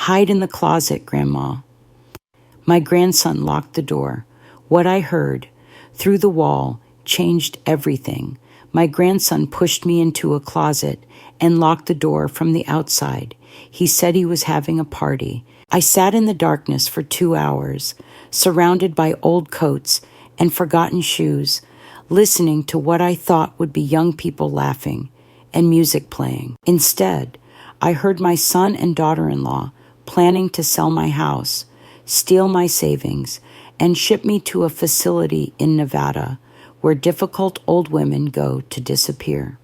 Hide in the closet, Grandma. My grandson locked the door. What I heard, through the wall, changed everything. My grandson pushed me into a closet and locked the door from the outside. He said he was having a party. I sat in the darkness for 2 hours, surrounded by old coats and forgotten shoes, listening to what I thought would be young people laughing and music playing. Instead, I heard my son and daughter-in-law planning to sell my house, steal my savings, and ship me to a facility in Nevada where difficult old women go to disappear.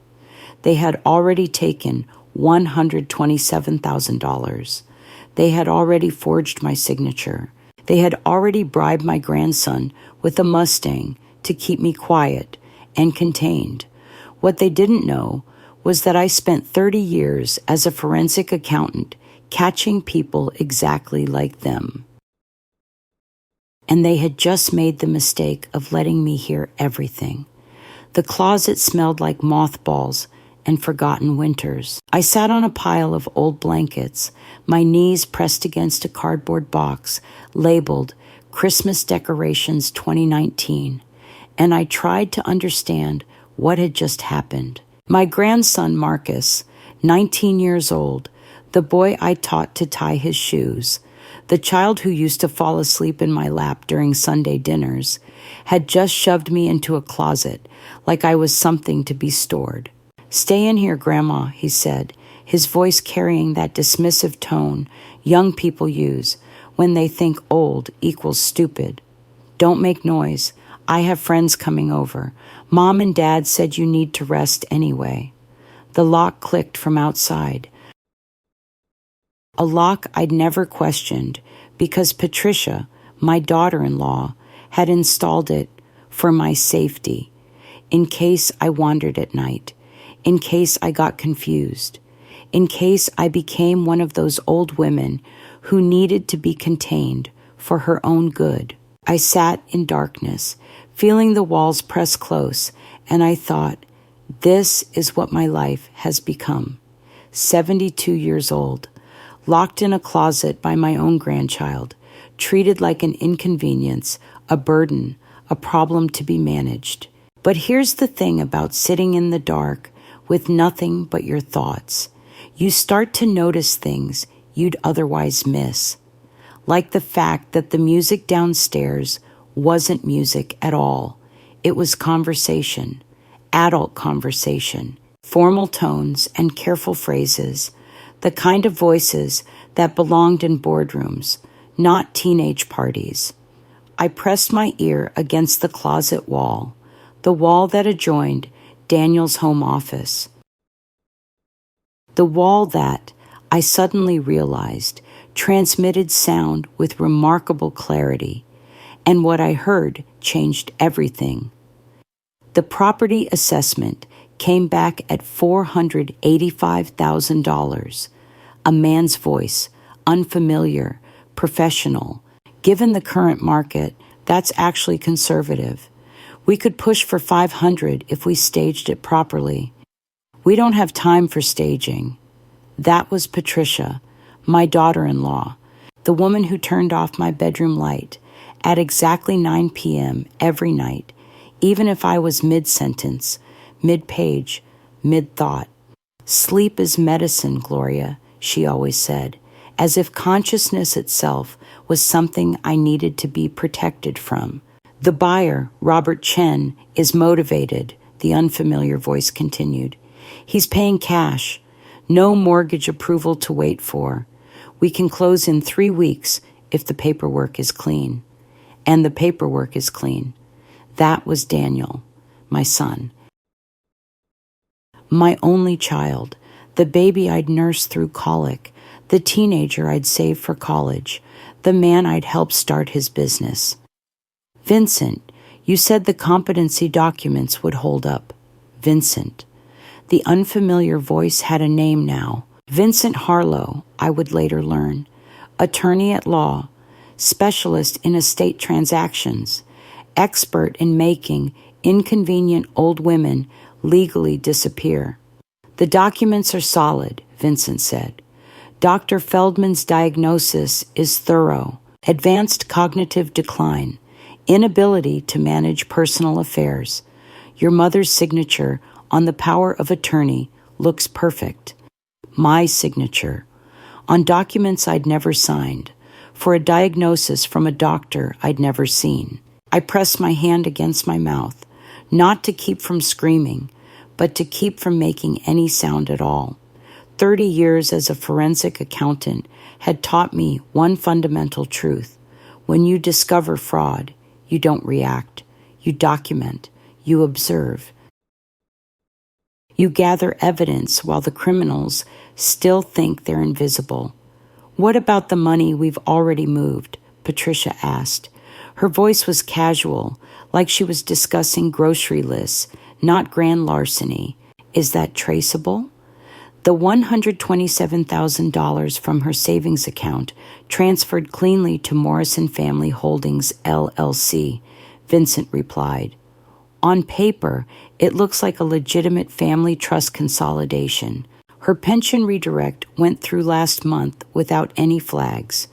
They had already taken $127,000. They had already forged my signature. They had already bribed my grandson with a Mustang to keep me quiet and contained. What they didn't know was that I spent 30 years as a forensic accountant catching people exactly like them. And they had just made the mistake of letting me hear everything. The closet smelled like mothballs and forgotten winters. I sat on a pile of old blankets, my knees pressed against a cardboard box labeled Christmas Decorations 2019, and I tried to understand what had just happened. My grandson Marcus, 19 years old, the boy I taught to tie his shoes, the child who used to fall asleep in my lap during Sunday dinners, had just shoved me into a closet like I was something to be stored. "Stay in here, Grandma," he said, his voice carrying that dismissive tone young people use when they think old equals stupid. "Don't make noise. I have friends coming over. Mom and Dad said you need to rest anyway." The lock clicked from outside. A lock I'd never questioned because Patricia, my daughter-in-law, had installed it for my safety, in case I wandered at night, in case I got confused, in case I became one of those old women who needed to be contained for her own good. I sat in darkness, feeling the walls press close, and I thought, this is what my life has become. 72 years old, locked in a closet by my own grandchild, treated like an inconvenience, a burden, a problem to be managed. But here's the thing about sitting in the dark with nothing but your thoughts. You start to notice things you'd otherwise miss, like the fact that the music downstairs wasn't music at all. It was conversation, adult conversation, formal tones and careful phrases, the kind of voices that belonged in boardrooms, not teenage parties. I pressed my ear against the closet wall, the wall that adjoined Daniel's home office. The wall that, I suddenly realized, transmitted sound with remarkable clarity, and what I heard changed everything. The property assessment came back at $485,000. A man's voice, unfamiliar, professional. Given the current market, that's actually conservative. We could push for $500 if we staged it properly. We don't have time for staging. That was Patricia, my daughter-in-law, the woman who turned off my bedroom light at exactly 9 p.m. every night, even if I was mid-sentence, mid-page, mid-thought. "Sleep is medicine, Gloria," she always said, as if consciousness itself was something I needed to be protected from. "The buyer, Robert Chen, is motivated," the unfamiliar voice continued. "He's paying cash. No mortgage approval to wait for. We can close in 3 weeks if the paperwork is clean." And the paperwork is clean. That was Daniel, my son. My only child, the baby I'd nursed through colic, the teenager I'd saved for college, the man I'd helped start his business. "Vincent, you said the competency documents would hold up." Vincent. The unfamiliar voice had a name now. Vincent Harlow, I would later learn. Attorney at law, specialist in estate transactions, expert in making inconvenient old women legally disappear. "The documents are solid," Vincent said. Dr. Feldman's diagnosis is thorough: advanced cognitive decline, inability to manage personal affairs. Your mother's signature on the power of attorney looks perfect. My signature on documents I'd never signed, for a diagnosis from a doctor I'd never seen. I pressed my hand against my mouth, not to keep from screaming, but to keep from making any sound at all. 30 years as a forensic accountant had taught me one fundamental truth. When you discover fraud, you don't react. You document. You observe. You gather evidence while the criminals still think they're invisible. "What about the money we've already moved?" Patricia asked. Her voice was casual, like she was discussing grocery lists, not grand larceny. "Is that traceable?" The $127,000 from her savings account transferred cleanly to Morrison Family Holdings, LLC, Vincent replied. "On paper, it looks like a legitimate family trust consolidation. Her pension redirect went through last month without any flags,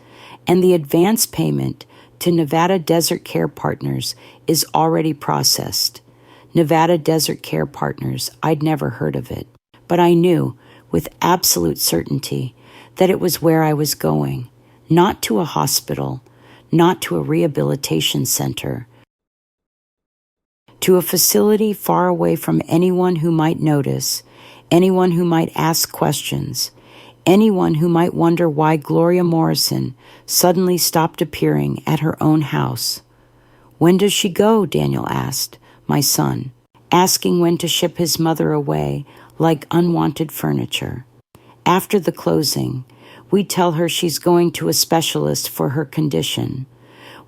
and the advance payment to Nevada Desert Care Partners is already processed." Nevada Desert Care Partners, I'd never heard of it, but I knew with absolute certainty that it was where I was going, not to a hospital, not to a rehabilitation center, to a facility far away from anyone who might notice, anyone who might ask questions, anyone who might wonder why Gloria Morrison suddenly stopped appearing at her own house. "When does she go?" Daniel asked, my son, asking when to ship his mother away like unwanted furniture. After the closing, we tell her she's going to a specialist for her condition.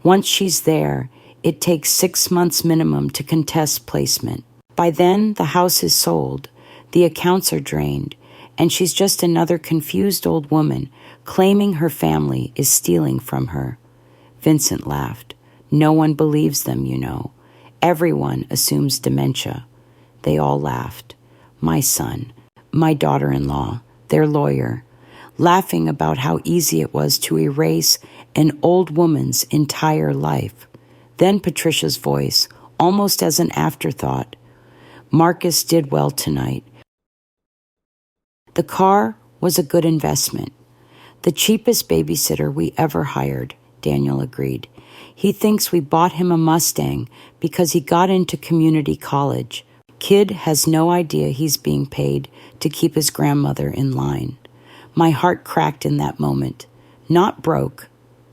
Once she's there, it takes 6 months minimum to contest placement. By then, the house is sold, the accounts are drained, and she's just another confused old woman claiming her family is stealing from her. Vincent laughed. "No one believes them, you know. Everyone assumes dementia." They all laughed. My son, my daughter-in-law, their lawyer, laughing about how easy it was to erase an old woman's entire life. Then Patricia's voice, almost as an afterthought. "Marcus did well tonight. The car was a good investment. The cheapest babysitter we ever hired," Daniel agreed. "He thinks we bought him a Mustang because he got into community college. Kid has no idea he's being paid to keep his grandmother in line." My heart cracked in that moment. Not broke,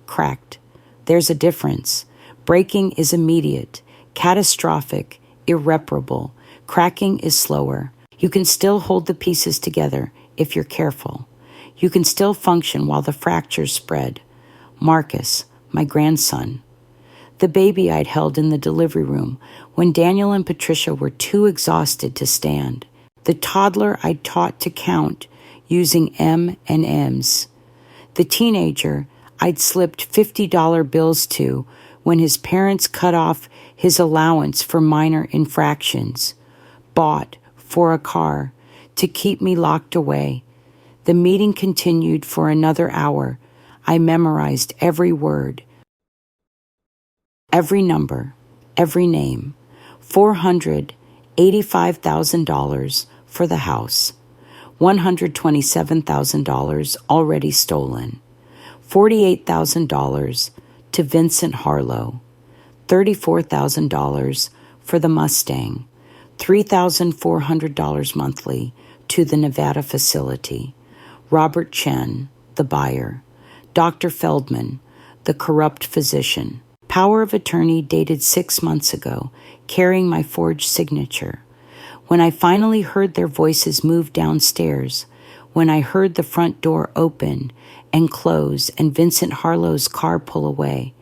cracked. There's a difference. Breaking is immediate, catastrophic, irreparable. Cracking is slower. You can still hold the pieces together if you're careful. You can still function while the fractures spread. Marcus, my grandson. The baby I'd held in the delivery room when Daniel and Patricia were too exhausted to stand. The toddler I'd taught to count using M&Ms. The teenager I'd slipped $50 bills to when his parents cut off his allowance for minor infractions. Bought for a car to keep me locked away. The meeting continued for another hour. I memorized every word, every number, every name. $485,000 for the house. $127,000 already stolen. $48,000 to Vincent Harlow. $34,000 for the Mustang. $3,400 monthly to the Nevada facility. Robert Chen, the buyer. Dr. Feldman, the corrupt physician. Power of attorney dated 6 months ago, carrying my forged signature. When I finally heard their voices move downstairs, when I heard the front door open and close and Vincent Harlow's car pull away,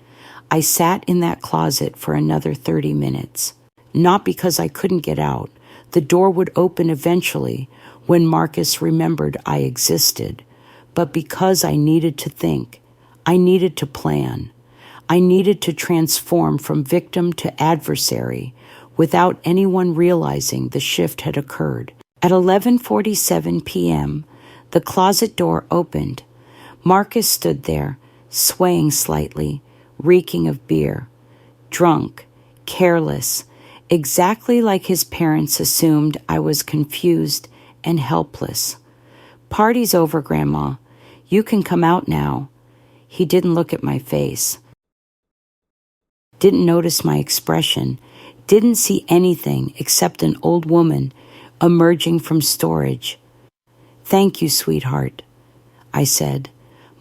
I sat in that closet for another 30 minutes. Not because I couldn't get out. The door would open eventually when Marcus remembered I existed, but because I needed to think. I needed to plan. I needed to transform from victim to adversary without anyone realizing the shift had occurred. At 11:47 p.m., the closet door opened. Marcus stood there, swaying slightly, reeking of beer, drunk, careless, exactly like his parents assumed I was confused and helpless. "Party's over, Grandma. You can come out now." He didn't look at my face, didn't notice my expression, didn't see anything except an old woman emerging from storage. "Thank you, sweetheart," I said.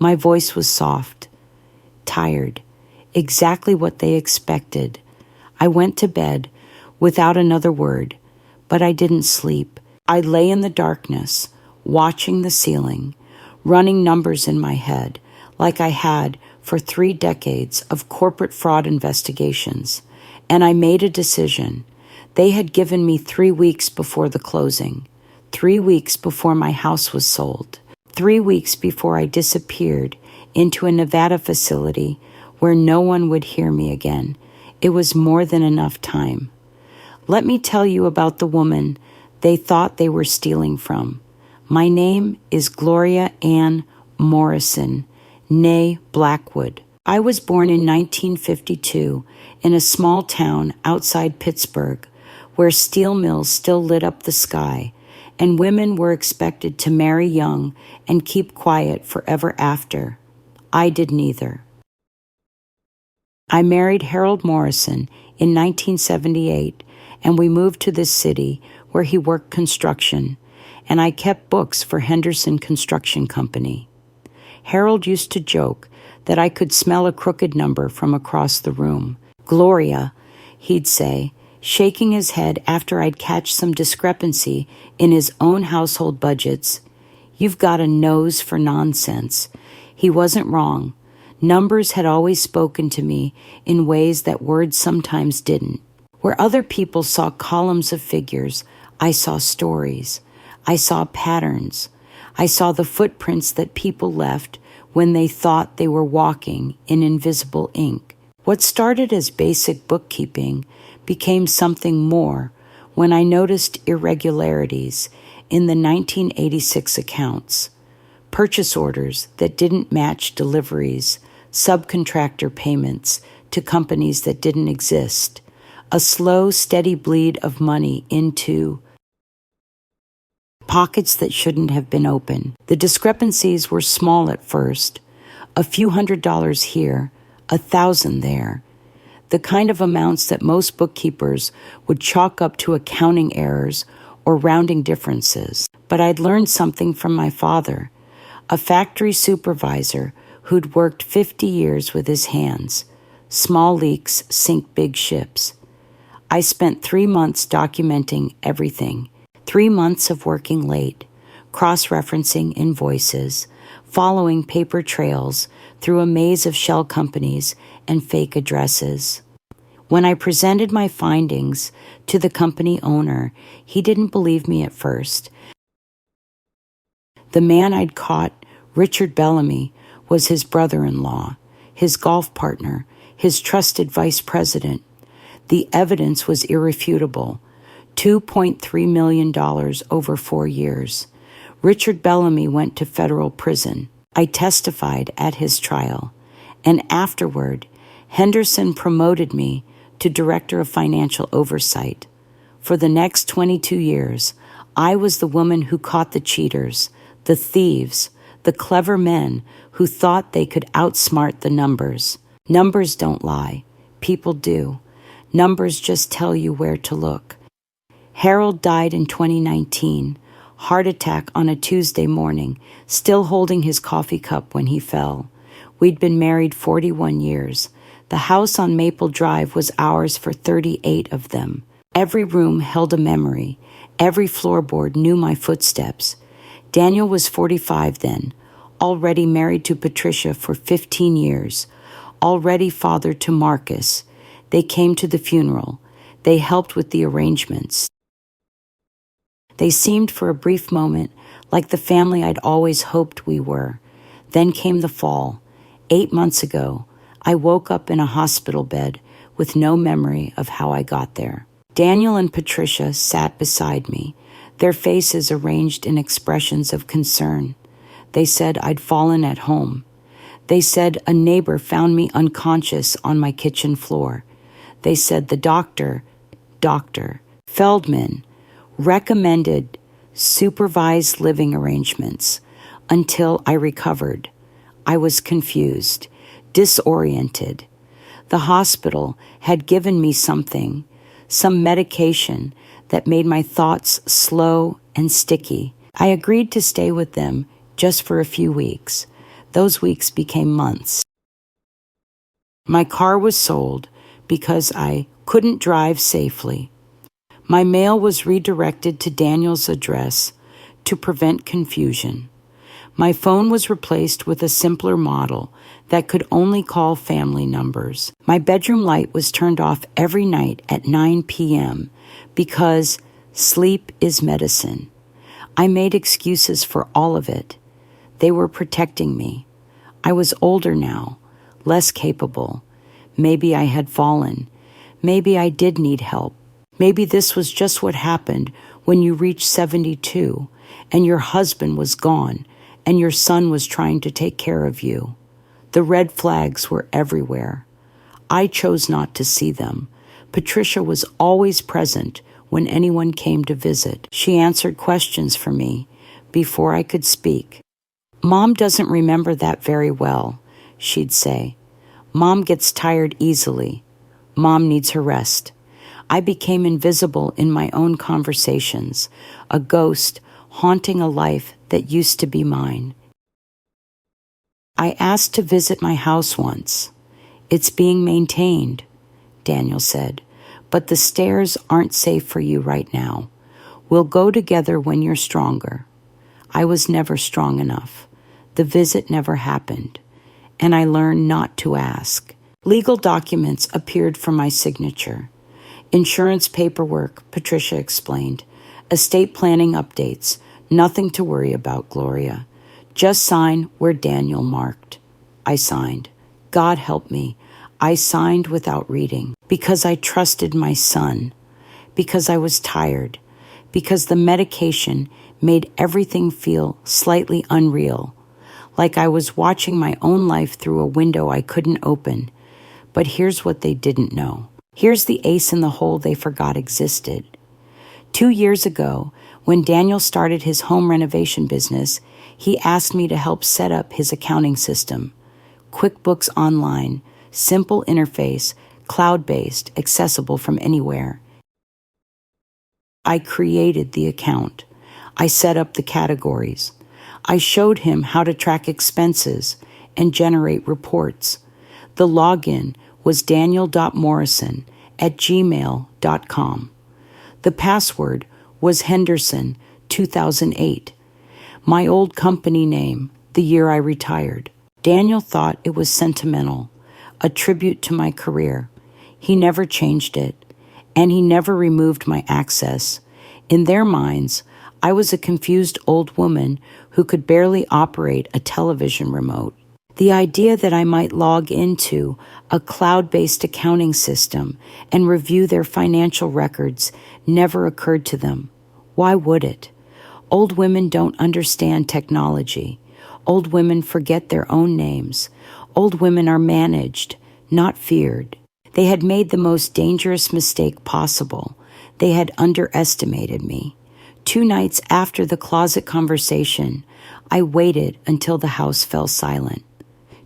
My voice was soft, tired, exactly what they expected. I went to bed without another word, but I didn't sleep. I lay in the darkness, watching the ceiling, running numbers in my head like I had for 3 decades of corporate fraud investigations, and I made a decision. They had given me 3 weeks before the closing, 3 weeks before my house was sold, 3 weeks before I disappeared into a Nevada facility where no one would hear me again. It was more than enough time. Let me tell you about the woman they thought they were stealing from. My name is Gloria Ann Morrison, née Blackwood. I was born in 1952 in a small town outside Pittsburgh where steel mills still lit up the sky, and women were expected to marry young and keep quiet forever after. I did neither. I married Harold Morrison in 1978, and we moved to this city where he worked construction, and I kept books for Henderson Construction Company. Harold used to joke that I could smell a crooked number from across the room. "Gloria," he'd say, shaking his head after I'd catch some discrepancy in his own household budgets. "You've got a nose for nonsense." He wasn't wrong. Numbers had always spoken to me in ways that words sometimes didn't. Where other people saw columns of figures, I saw stories. I saw patterns. I saw the footprints that people left when they thought they were walking in invisible ink. What started as basic bookkeeping became something more when I noticed irregularities in the 1986 accounts. Purchase orders that didn't match deliveries, subcontractor payments to companies that didn't exist, a slow, steady bleed of money into pockets that shouldn't have been open. The discrepancies were small at first, a few $100s here, 1,000 there, the kind of amounts that most bookkeepers would chalk up to accounting errors or rounding differences. But I'd learned something from my father, a factory supervisor who'd worked 50 years with his hands. Small leaks sink big ships. I spent 3 months documenting everything, 3 months of working late, cross-referencing invoices, following paper trails through a maze of shell companies and fake addresses. When I presented my findings to the company owner, he didn't believe me at first. The man I'd caught, Richard Bellamy, was his brother-in-law, his golf partner, his trusted vice president. The evidence was irrefutable. $2.3 million over 4 years. Richard Bellamy went to federal prison. I testified at his trial, and afterward, Henderson promoted me to Director of Financial Oversight. For the next 22 years, I was the woman who caught the cheaters, the thieves, the clever men who thought they could outsmart the numbers. Numbers don't lie. People do. Numbers just tell you where to look. Harold died in 2019, heart attack on a Tuesday morning, still holding his coffee cup when he fell. We'd been married 41 years. The house on Maple Drive was ours for 38 of them. Every room held a memory. Every floorboard knew my footsteps. Daniel was 45 then, already married to Patricia for 15 years, already father to Marcus. They came to the funeral. They helped with the arrangements. They seemed for a brief moment like the family I'd always hoped we were. Then came the fall. 8 months ago, I woke up in a hospital bed with no memory of how I got there. Daniel and Patricia sat beside me, their faces arranged in expressions of concern. They said I'd fallen at home. They said a neighbor found me unconscious on my kitchen floor. They said the Dr. Feldman, recommended supervised living arrangements until I recovered. I was confused, disoriented. The hospital had given me something, some medication that made my thoughts slow and sticky. I agreed to stay with them just for a few weeks. Those weeks became months. My car was sold because I couldn't drive safely. My mail was redirected to Daniel's address to prevent confusion. My phone was replaced with a simpler model that could only call family numbers. My bedroom light was turned off every night at 9 p.m. because sleep is medicine. I made excuses for all of it. They were protecting me. I was older now, less capable. Maybe I had fallen. Maybe I did need help. Maybe this was just what happened when you reached 72 and your husband was gone and your son was trying to take care of you. The red flags were everywhere. I chose not to see them. Patricia was always present when anyone came to visit. She answered questions for me before I could speak. Mom doesn't remember that very well, she'd say. Mom gets tired easily. Mom needs her rest. I became invisible in my own conversations, a ghost haunting a life that used to be mine. I asked to visit my house once. It's being maintained, Daniel said, but the stairs aren't safe for you right now. We'll go together when you're stronger. I was never strong enough. The visit never happened, and I learned not to ask. Legal documents appeared for my signature. Insurance paperwork, Patricia explained. Estate planning updates. Nothing to worry about, Gloria. Just sign where Daniel marked. I signed. God help me. I signed without reading. Because I trusted my son. Because I was tired. Because the medication made everything feel slightly unreal. Like I was watching my own life through a window I couldn't open. But here's what they didn't know. Here's the ace in the hole they forgot existed. 2 years ago, when Daniel started his home renovation business, he asked me to help set up his accounting system. QuickBooks Online, simple interface, cloud-based, accessible from anywhere. I created the account. I set up the categories. I showed him how to track expenses and generate reports. The login was daniel.morrison@gmail.com. The password was Henderson 2008, my old company name, the year I retired. Daniel thought it was sentimental, a tribute to my career. He never changed it, and he never removed my access. In their minds, I was a confused old woman who could barely operate a television remote. The idea that I might log into a cloud-based accounting system and review their financial records never occurred to them. Why would it? Old women don't understand technology. Old women forget their own names. Old women are managed, not feared. They had made the most dangerous mistake possible. They had underestimated me. 2 nights after the closet conversation, I waited until the house fell silent.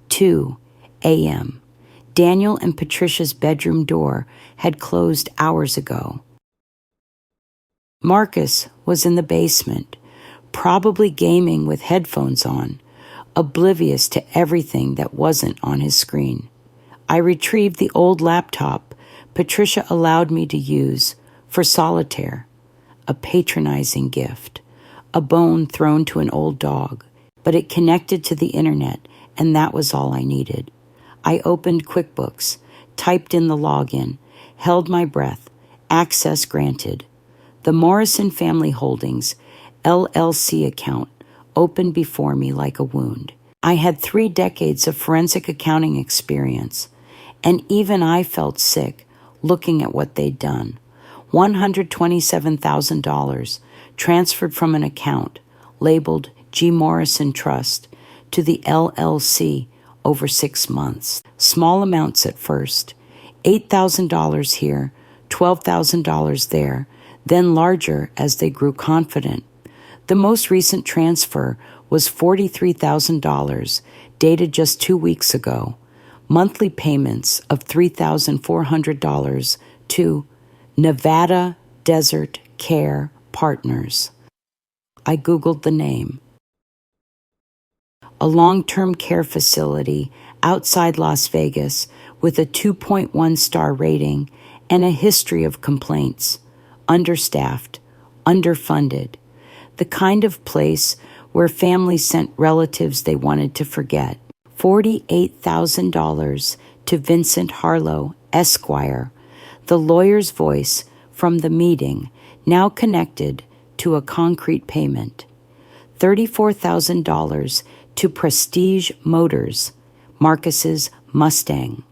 2 a.m. Daniel and Patricia's bedroom door had closed hours ago. Marcus was in the basement, probably gaming with headphones on, oblivious to everything that wasn't on his screen. I retrieved the old laptop Patricia allowed me to use for solitaire, a patronizing gift, a bone thrown to an old dog, but it connected to the internet, and that was all I needed. I opened QuickBooks, typed in the login, held my breath, access granted. The Morrison Family Holdings LLC account opened before me like a wound. I had 3 decades of forensic accounting experience, and even I felt sick looking at what they'd done. $127,000 transferred from an account labeled G. Morrison Trust to the LLC over 6 months. Small amounts at first, $8,000 here, $12,000 there, then larger as they grew confident. The most recent transfer was $43,000, dated just 2 weeks ago. Monthly payments of $3,400 to Nevada Desert Care Partners. I Googled the name. A long-term care facility outside Las Vegas with a 2.1-star rating and a history of complaints. Understaffed, underfunded. The kind of place where families sent relatives they wanted to forget. $48,000 to Vincent Harlow, Esquire, the lawyer's voice from the meeting, now connected to a concrete payment. $34,000 to Prestige Motors, Marcus's Mustang.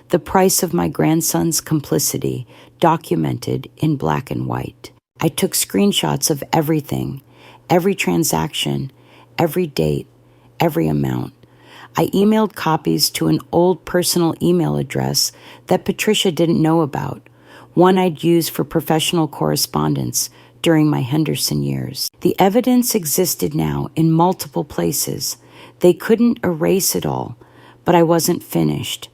The price of my grandson's complicity, documented in black and white. I took screenshots of everything, every transaction, every date, every amount. I emailed copies to an old personal email address that Patricia didn't know about, one I'd used for professional correspondence during my Henderson years. The evidence existed now in multiple places. They couldn't erase it all, but I wasn't finished.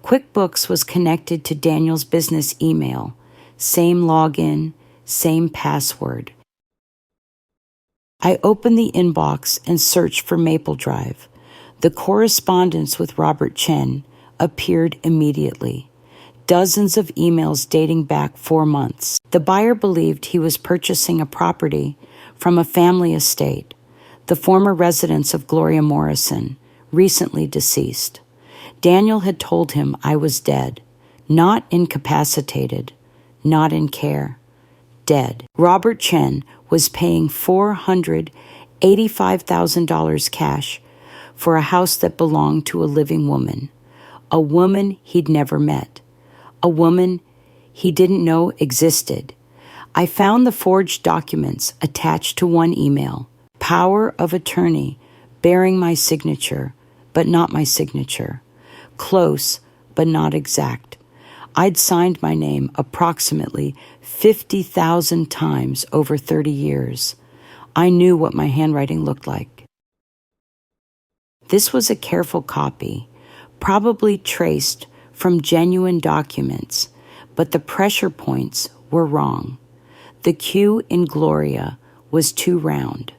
QuickBooks was connected to Daniel's business email. Same login, same password. I opened the inbox and searched for Maple Drive. The correspondence with Robert Chen appeared immediately. Dozens of emails dating back 4 months. The buyer believed he was purchasing a property from a family estate, the former residence of Gloria Morrison, recently deceased. Daniel had told him I was dead, not incapacitated, not in care, dead. Robert Chen was paying $485,000 cash for a house that belonged to a living woman, a woman he'd never met, a woman he didn't know existed. I found the forged documents attached to one email, power of attorney bearing my signature, but not my signature, close but not exact. I'd signed my name approximately 50,000 times over 30 years. I knew what my handwriting looked like. This was a careful copy, probably traced from genuine documents, but the pressure points were wrong. The Q in Gloria was too round.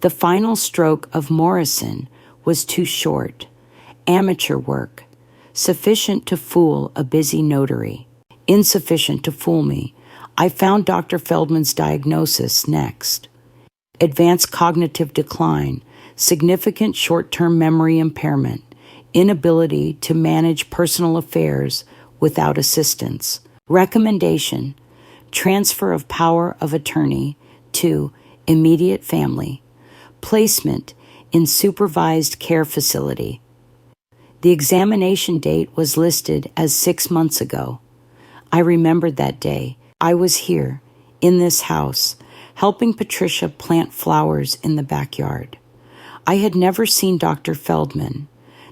The final stroke of Morrison was too short. Amateur work, sufficient to fool a busy notary, insufficient to fool me. I found Dr. Feldman's diagnosis next. Advanced cognitive decline, significant short-term memory impairment, inability to manage personal affairs without assistance. Recommendation: transfer of power of attorney to immediate family. Placement in supervised care facility. The examination date was listed as 6 months ago. I remembered that day. I was here, in this house, helping Patricia plant flowers in the backyard. I had never seen Dr. Feldman,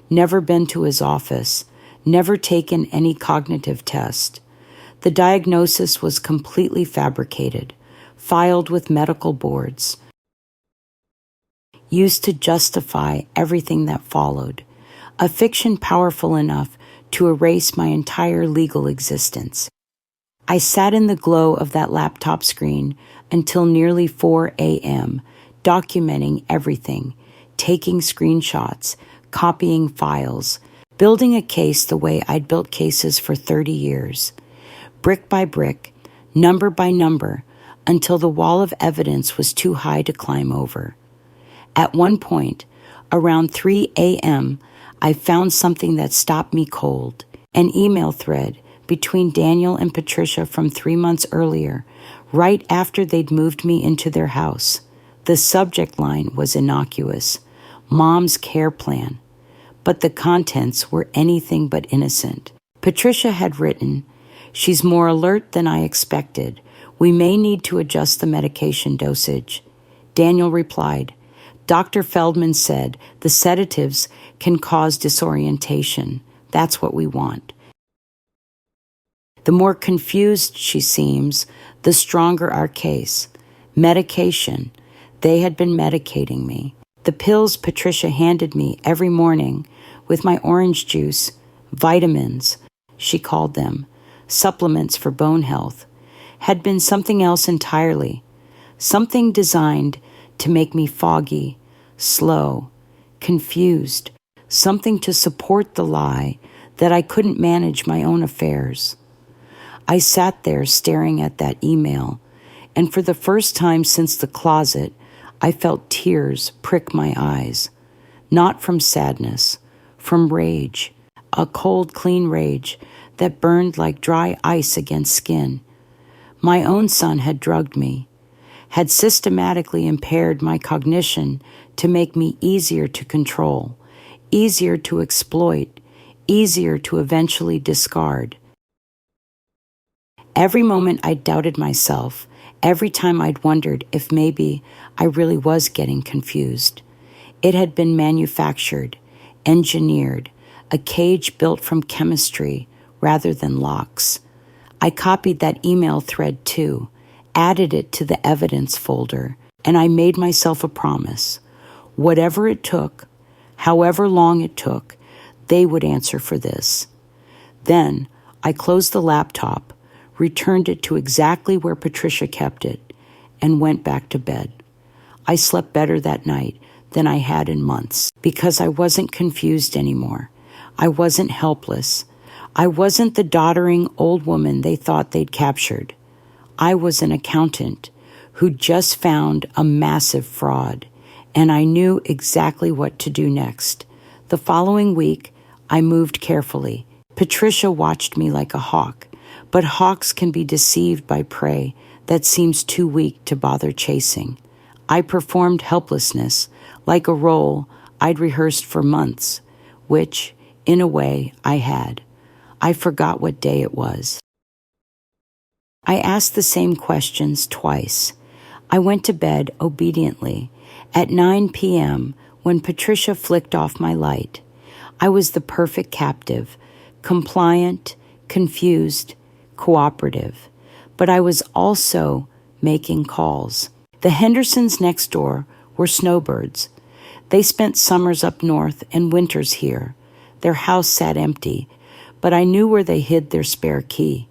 never been to his office, never taken any cognitive test. The diagnosis was completely fabricated, filed with medical boards, used to justify everything that followed, a fiction powerful enough to erase my entire legal existence. I sat in the glow of that laptop screen until nearly 4 a.m., documenting everything, taking screenshots, copying files, building a case the way I'd built cases for 30 years, brick by brick, number by number, until the wall of evidence was too high to climb over. At one point, around 3 a.m., I found something that stopped me cold, an email thread between Daniel and Patricia from 3 months earlier, right after they'd moved me into their house. The subject line was innocuous, Mom's Care Plan, but the contents were anything but innocent. Patricia had written, "She's more alert than I expected. We may need to adjust the medication dosage." Daniel replied, Dr. Feldman said the sedatives can cause disorientation. That's what we want. The more confused she seems, the stronger our case. Medication. They had been medicating me. The pills Patricia handed me every morning with my orange juice, vitamins, she called them, supplements for bone health, had been something else entirely, something designed to make me foggy, slow, confused, something to support the lie that I couldn't manage my own affairs. I sat there staring at that email, and for the first time since the closet, I felt tears prick my eyes, not from sadness, from rage, a cold, clean rage that burned like dry ice against skin. My own son had drugged me, had systematically impaired my cognition to make me easier to control, easier to exploit, easier to eventually discard. Every moment I doubted myself, every time I'd wondered if maybe I really was getting confused. It had been manufactured, engineered, a cage built from chemistry rather than locks. I copied that email thread too, added it to the evidence folder, and I made myself a promise. Whatever it took, however long it took, they would answer for this. Then I closed the laptop, returned it to exactly where Patricia kept it, and went back to bed. I slept better that night than I had in months because I wasn't confused anymore. I wasn't helpless. I wasn't the doddering old woman they thought they'd captured. I was an accountant who just found a massive fraud, and I knew exactly what to do next. The following week, I moved carefully. Patricia watched me like a hawk, but hawks can be deceived by prey that seems too weak to bother chasing. I performed helplessness like a role I'd rehearsed for months, which, in a way, I had. I forgot what day it was. I asked the same questions twice. I went to bed obediently at 9 p.m. when Patricia flicked off my light. I was the perfect captive, compliant, confused, cooperative, but I was also making calls. The Hendersons next door were snowbirds. They spent summers up north and winters here. Their house sat empty, but I knew where they hid their spare key.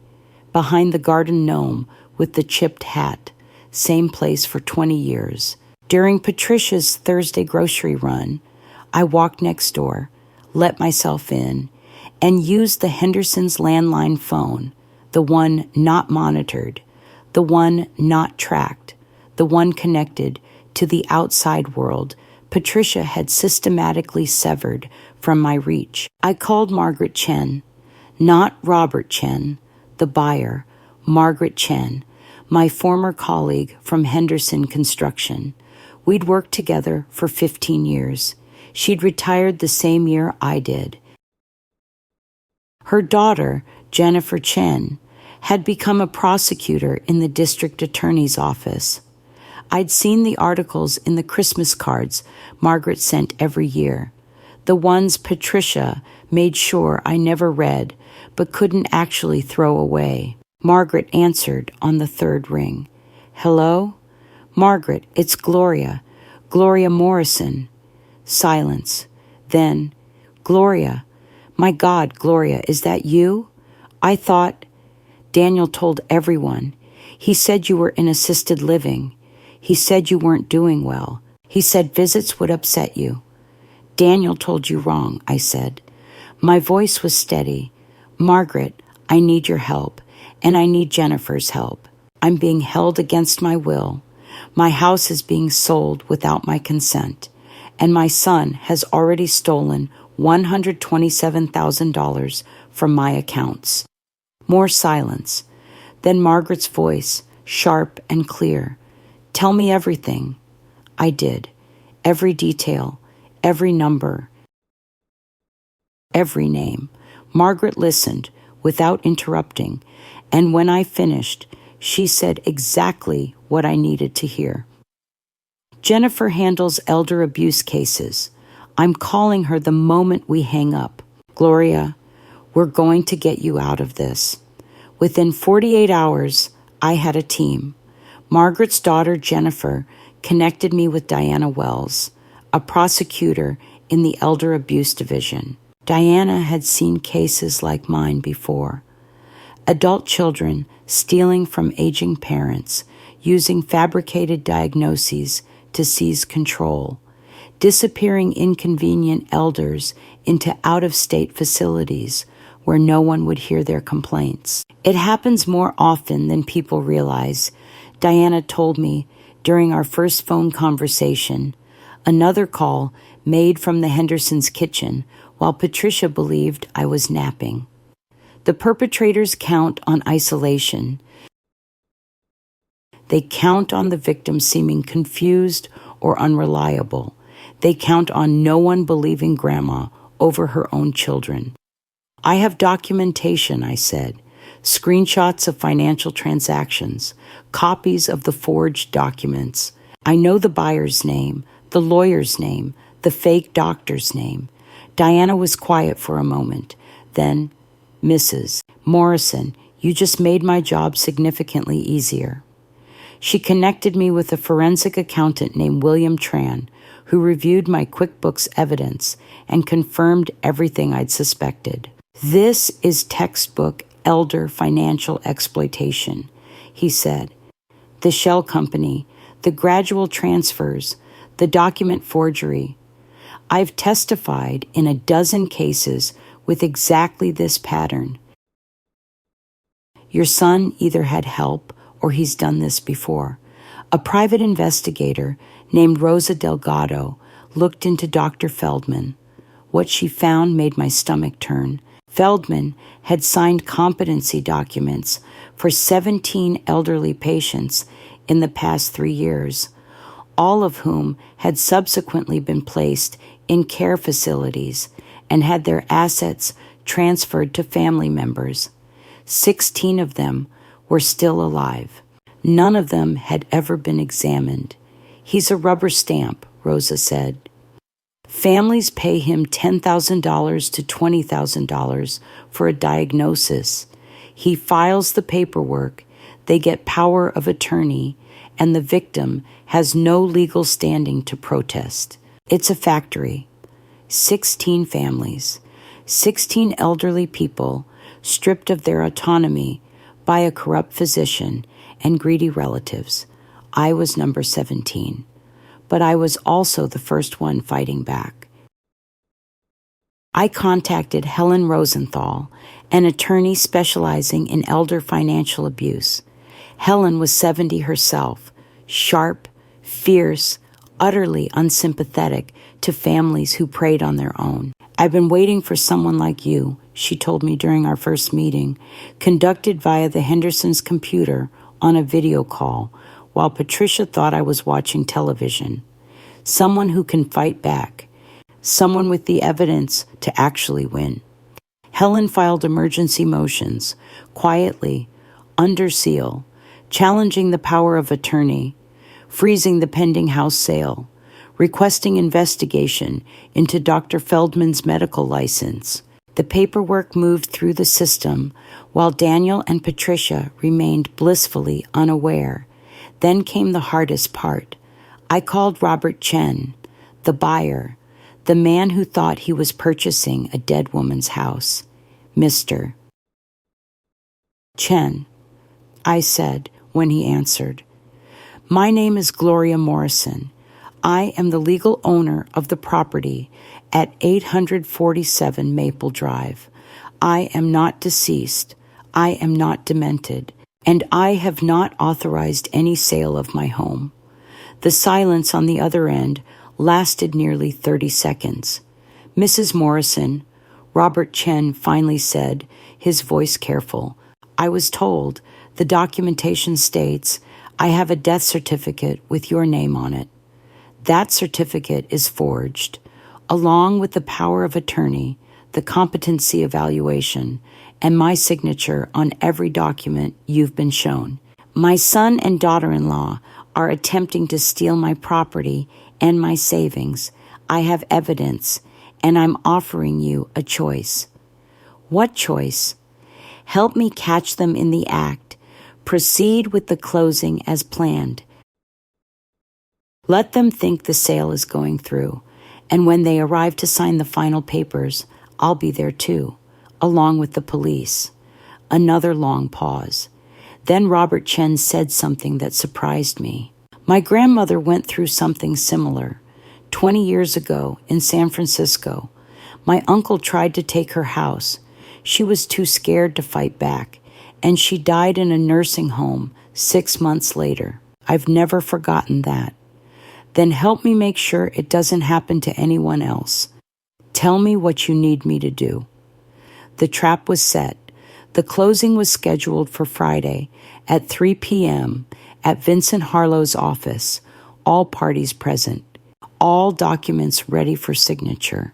Behind the garden gnome with the chipped hat, same place for 20 years. During Patricia's Thursday grocery run, I walked next door, let myself in, and used the Hendersons' landline phone, the one not monitored, the one not tracked, the one connected to the outside world Patricia had systematically severed from my reach. I called Margaret Chen, not Robert Chen, the buyer, Margaret Chen, my former colleague from Henderson Construction. We'd worked together for 15 years. She'd retired the same year I did. Her daughter, Jennifer Chen, had become a prosecutor in the district attorney's office. I'd seen the articles in the Christmas cards Margaret sent every year, the ones Patricia made sure I never read but couldn't actually throw away. Margaret answered on the third ring. "Hello? Margaret, it's Gloria. Gloria Morrison." Silence. Then, "Gloria. My God, Gloria, is that you? I thought Daniel told everyone. He said you were in assisted living. He said you weren't doing well. He said visits would upset you." "Daniel told you wrong," I said. My voice was steady. "Margaret, I need your help, and I need Jennifer's help. I'm being held against my will. My house is being sold without my consent, and my son has already stolen $127,000 from my accounts." More silence. Then Margaret's voice, sharp and clear. "Tell me everything." I did. Every detail, every number, every name. Margaret listened without interrupting, and when I finished, she said exactly what I needed to hear. Jennifer handles elder abuse cases. I'm calling her the moment we hang up. Gloria, we're going to get you out of this. Within 48 hours, I had a team. Margaret's daughter, Jennifer, connected me with Diana Wells, a prosecutor in the Elder Abuse Division. Diana had seen cases like mine before. Adult children stealing from aging parents, using fabricated diagnoses to seize control, disappearing inconvenient elders into out-of-state facilities where no one would hear their complaints. It happens more often than people realize, Diana told me during our first phone conversation, another call made from the Hendersons' kitchen while Patricia believed I was napping. The perpetrators count on isolation. They count on the victim seeming confused or unreliable. They count on no one believing Grandma over her own children. I have documentation, I said, screenshots of financial transactions, copies of the forged documents. I know the buyer's name, the lawyer's name, the fake doctor's name. Diana was quiet for a moment. Then, Mrs. Morrison, you just made my job significantly easier. She connected me with a forensic accountant named William Tran, who reviewed my QuickBooks evidence and confirmed everything I'd suspected. This is textbook elder financial exploitation, he said. The shell company, the gradual transfers, the document forgery. I've testified in a dozen cases with exactly this pattern. Your son either had help or he's done this before. A private investigator named Rosa Delgado looked into Dr. Feldman. What she found made my stomach turn. Feldman had signed competency documents for 17 elderly patients in the past 3 years, all of whom had subsequently been placed in care facilities and had their assets transferred to family members. 16 of them were still alive. None of them had ever been examined. He's a rubber stamp, Rosa said. Families pay him $10,000 to $20,000 for a diagnosis. He files the paperwork, they get power of attorney, and the victim has no legal standing to protest. It's a factory. 16 families, 16 elderly people stripped of their autonomy by a corrupt physician and greedy relatives. I was number 17. But I was also the first one fighting back. I contacted Helen Rosenthal, an attorney specializing in elder financial abuse. Helen was 70 herself, sharp, fierce, utterly unsympathetic to families who preyed on their own. I've been waiting for someone like you, she told me during our first meeting, conducted via the Hendersons' computer on a video call, while Patricia thought I was watching television. Someone who can fight back. Someone with the evidence to actually win. Helen filed emergency motions, quietly, under seal, challenging the power of attorney, freezing the pending house sale, requesting investigation into Dr. Feldman's medical license. The paperwork moved through the system while Daniel and Patricia remained blissfully unaware. Then came the hardest part. I called Robert Chen, the buyer, the man who thought he was purchasing a dead woman's house. Mr. Chen, I said when he answered. My name is Gloria Morrison. I am the legal owner of the property at 847 Maple Drive. I am not deceased. I am not demented. And I have not authorized any sale of my home. The silence on the other end lasted nearly 30 seconds. Mrs. Morrison, Robert Chen finally said, his voice careful, I was told the documentation states I have a death certificate with your name on it. That certificate is forged, along with the power of attorney, the competency evaluation, and my signature on every document you've been shown. My son and daughter-in-law are attempting to steal my property and my savings. I have evidence, and I'm offering you a choice." "What choice?" "Help me catch them in the act. Proceed with the closing as planned. Let them think the sale is going through, and when they arrive to sign the final papers, I'll be there too, along with the police." Another long pause. Then Robert Chen said something that surprised me. "My grandmother went through something similar. 20 years ago in San Francisco, my uncle tried to take her house. She was too scared to fight back, and she died in a nursing home 6 months later. I've never forgotten that." "Then help me make sure it doesn't happen to anyone else. Tell me what you need me to do." The trap was set. The closing was scheduled for Friday at 3 p.m. at Vincent Harlow's office, all parties present, all documents ready for signature.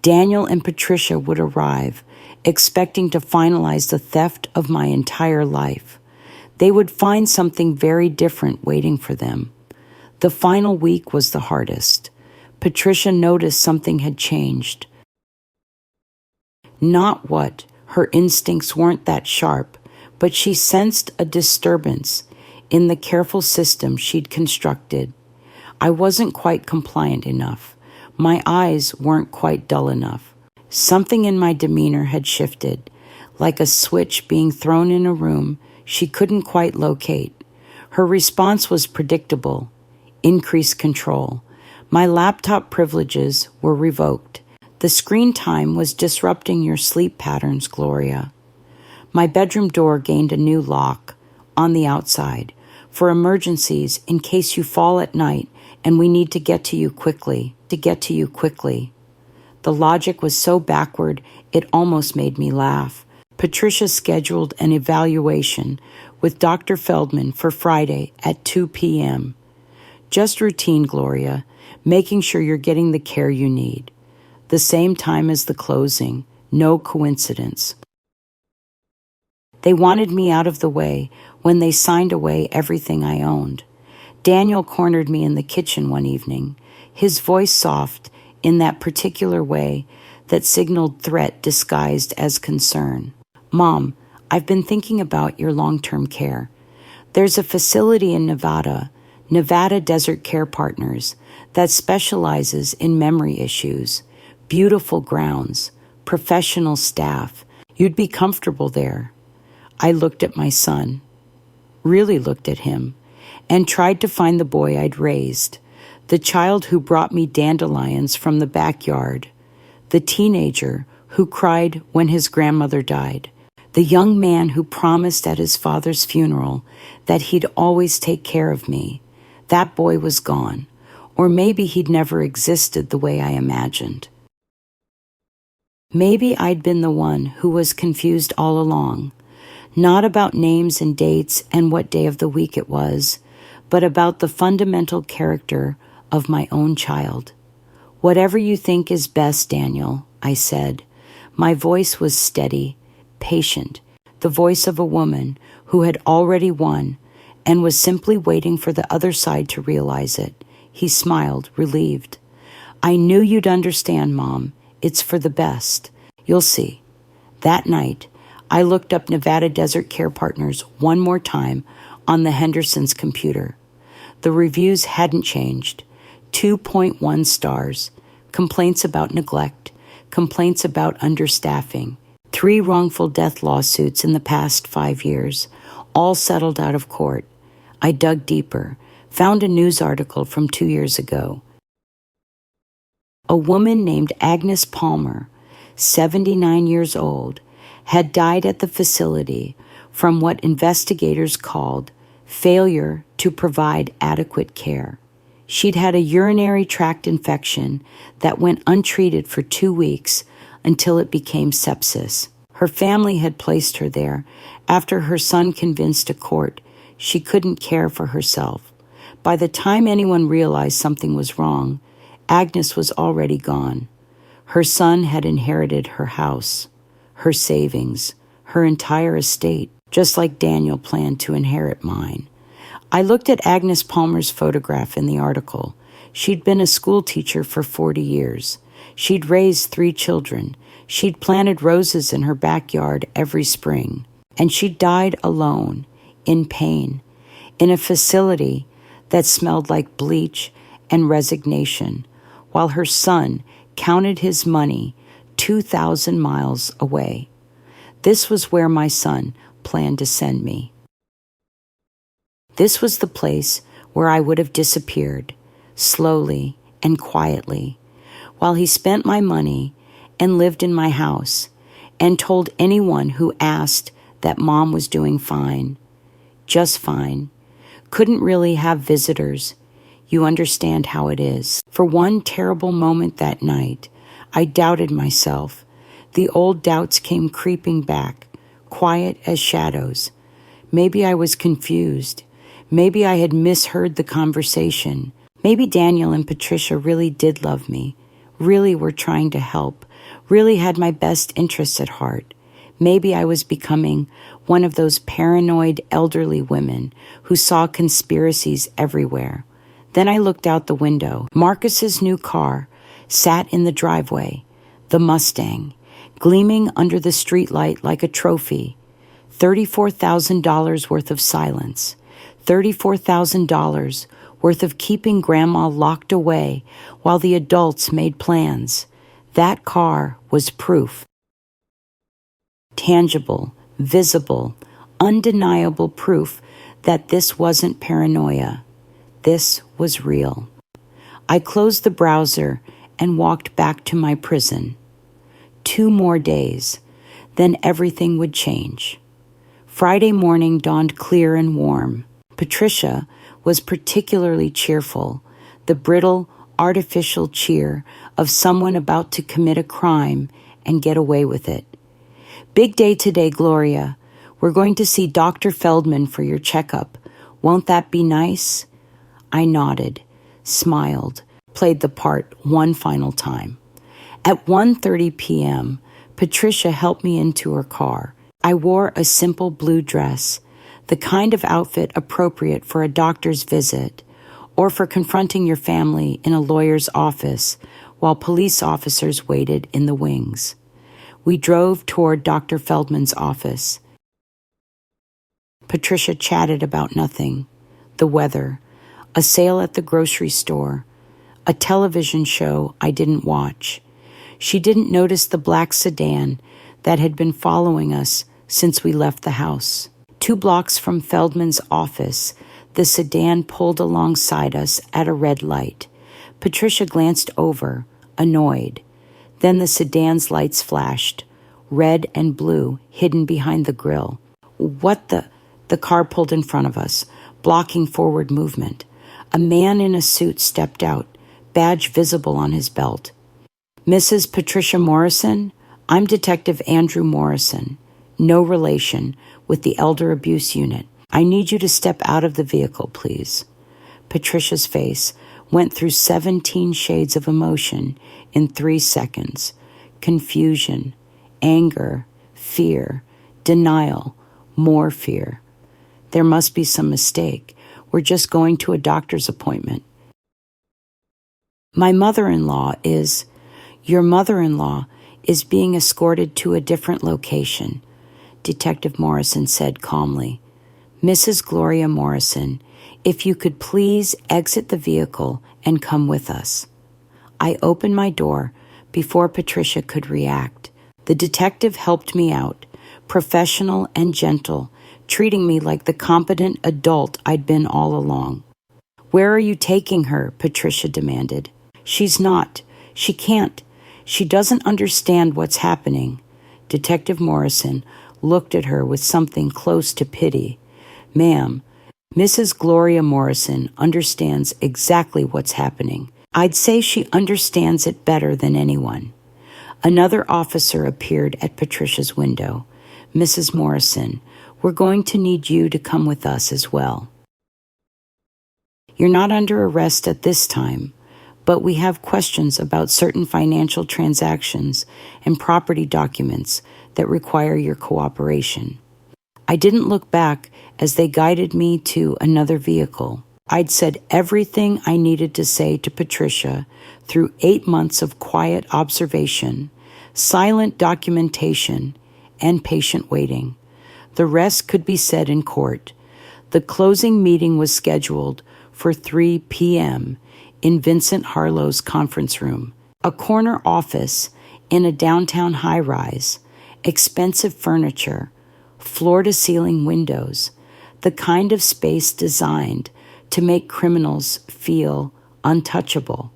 Daniel and Patricia would arrive, expecting to finalize the theft of my entire life. They would find something very different waiting for them. The final week was the hardest. Patricia noticed something had changed. Not what, her instincts weren't that sharp, but she sensed a disturbance in the careful system she'd constructed. I wasn't quite compliant enough. My eyes weren't quite dull enough. Something in my demeanor had shifted, like a switch being thrown in a room she couldn't quite locate. Her response was predictable: increased control. My laptop privileges were revoked. The screen time was disrupting your sleep patterns, Gloria. My bedroom door gained a new lock on the outside for emergencies in case you fall at night and we need to get to you quickly. The logic was so backward, it almost made me laugh. Patricia scheduled an evaluation with Dr. Feldman for Friday at 2 p.m. Just routine, Gloria, making sure you're getting the care you need. The same time as the closing, no coincidence. They wanted me out of the way when they signed away everything I owned. Daniel cornered me in the kitchen one evening, his voice soft in that particular way that signaled threat disguised as concern. "Mom, I've been thinking about your long-term care. There's a facility in Nevada Desert Care Partners, that specializes in memory issues. Beautiful grounds, professional staff. You'd be comfortable there." I looked at my son, really looked at him, and tried to find the boy I'd raised, the child who brought me dandelions from the backyard, the teenager who cried when his grandmother died, the young man who promised at his father's funeral that he'd always take care of me. That boy was gone, or maybe he'd never existed the way I imagined. Maybe I'd been the one who was confused all along, not about names and dates and what day of the week it was, but about the fundamental character of my own child. "Whatever you think is best, Daniel," I said. My voice was steady, patient, the voice of a woman who had already won and was simply waiting for the other side to realize it. He smiled, relieved. "I knew you'd understand, Mom. It's for the best. You'll see." That night, I looked up Nevada Desert Care Partners one more time on the Henderson's computer. The reviews hadn't changed. 2.1 stars. Complaints about neglect. Complaints about understaffing. 3 wrongful death lawsuits in the past 5 years, all settled out of court. I dug deeper, found a news article from 2 years ago. A woman named Agnes Palmer, 79 years old, had died at the facility from what investigators called failure to provide adequate care. She'd had a urinary tract infection that went untreated for 2 weeks until it became sepsis. Her family had placed her there after her son convinced a court she couldn't care for herself. By the time anyone realized something was wrong, Agnes was already gone. Her son had inherited her house, her savings, her entire estate, just like Daniel planned to inherit mine. I looked at Agnes Palmer's photograph in the article. She'd been a school teacher for 40 years. She'd raised 3 children. She'd planted roses in her backyard every spring. And she died alone, in pain, in a facility that smelled like bleach and resignation, while her son counted his money 2,000 miles away. This was where my son planned to send me. This was the place where I would have disappeared, slowly and quietly, while he spent my money and lived in my house and told anyone who asked that Mom was doing fine, just fine, couldn't really have visitors. You understand how it is. For one terrible moment that night, I doubted myself. The old doubts came creeping back, quiet as shadows. Maybe I was confused. Maybe I had misheard the conversation. Maybe Daniel and Patricia really did love me, really were trying to help, really had my best interests at heart. Maybe I was becoming one of those paranoid elderly women who saw conspiracies everywhere. Then I looked out the window. Marcus's new car sat in the driveway, the Mustang, gleaming under the streetlight like a trophy. $34,000 worth of silence. $34,000 worth of keeping Grandma locked away while the adults made plans. That car was proof. Tangible, visible, undeniable proof that this wasn't paranoia. This was real. I closed the browser and walked back to my prison. 2 more days, then everything would change. Friday morning dawned clear and warm. Patricia was particularly cheerful, the brittle, artificial cheer of someone about to commit a crime and get away with it. Big day today, Gloria. We're going to see Dr. Feldman for your checkup. Won't that be nice? I nodded, smiled, played the part one final time. At 1:30 p.m., Patricia helped me into her car. I wore a simple blue dress, the kind of outfit appropriate for a doctor's visit or for confronting your family in a lawyer's office while police officers waited in the wings. We drove toward Dr. Feldman's office. Patricia chatted about nothing, the weather, a sale at the grocery store, a television show I didn't watch. She didn't notice the black sedan that had been following us since we left the house. 2 blocks from Feldman's office, the sedan pulled alongside us at a red light. Patricia glanced over, annoyed. Then the sedan's lights flashed, red and blue, hidden behind the grill. What the? The car pulled in front of us, blocking forward movement. A man in a suit stepped out, badge visible on his belt. Mrs. Patricia Morrison? I'm Detective Andrew Morrison. No relation, with the Elder Abuse Unit. I need you to step out of the vehicle, please. Patricia's face went through 17 shades of emotion in 3 seconds. Confusion, anger, fear, denial, more fear. There must be some mistake. We're just going to a doctor's appointment. Your mother-in-law is being escorted to a different location, Detective Morrison said calmly. Mrs. Gloria Morrison, if you could please exit the vehicle and come with us. I opened my door before Patricia could react. The detective helped me out, professional and gentle, treating me like the competent adult I'd been all along. Where are you taking her? Patricia demanded. She's not. She can't. She doesn't understand what's happening. Detective Morrison looked at her with something close to pity. Ma'am, Mrs. Gloria Morrison understands exactly what's happening. I'd say she understands it better than anyone. Another officer appeared at Patricia's window. Mrs. Morrison, we're going to need you to come with us as well. You're not under arrest at this time, but we have questions about certain financial transactions and property documents that require your cooperation. I didn't look back as they guided me to another vehicle. I'd said everything I needed to say to Patricia through 8 months of quiet observation, silent documentation, and patient waiting. The rest could be said in court. The closing meeting was scheduled for 3 p.m. in Vincent Harlow's conference room, a corner office in a downtown high-rise, expensive furniture, floor-to-ceiling windows, the kind of space designed to make criminals feel untouchable.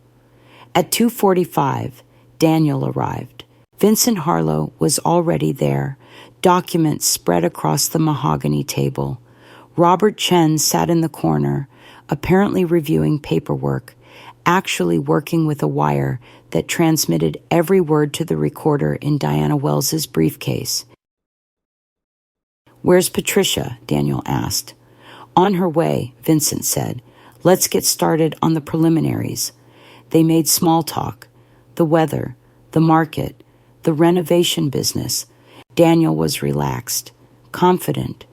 At 2:45, Daniel arrived. Vincent Harlow was already there, documents spread across the mahogany table. Robert Chen sat in the corner, apparently reviewing paperwork, actually working with a wire that transmitted every word to the recorder in Diana Wells's briefcase. "Where's Patricia?" Daniel asked. "On her way," Vincent said. "Let's get started on the preliminaries." They made small talk. The weather, the market, the renovation business. Daniel was relaxed, confident,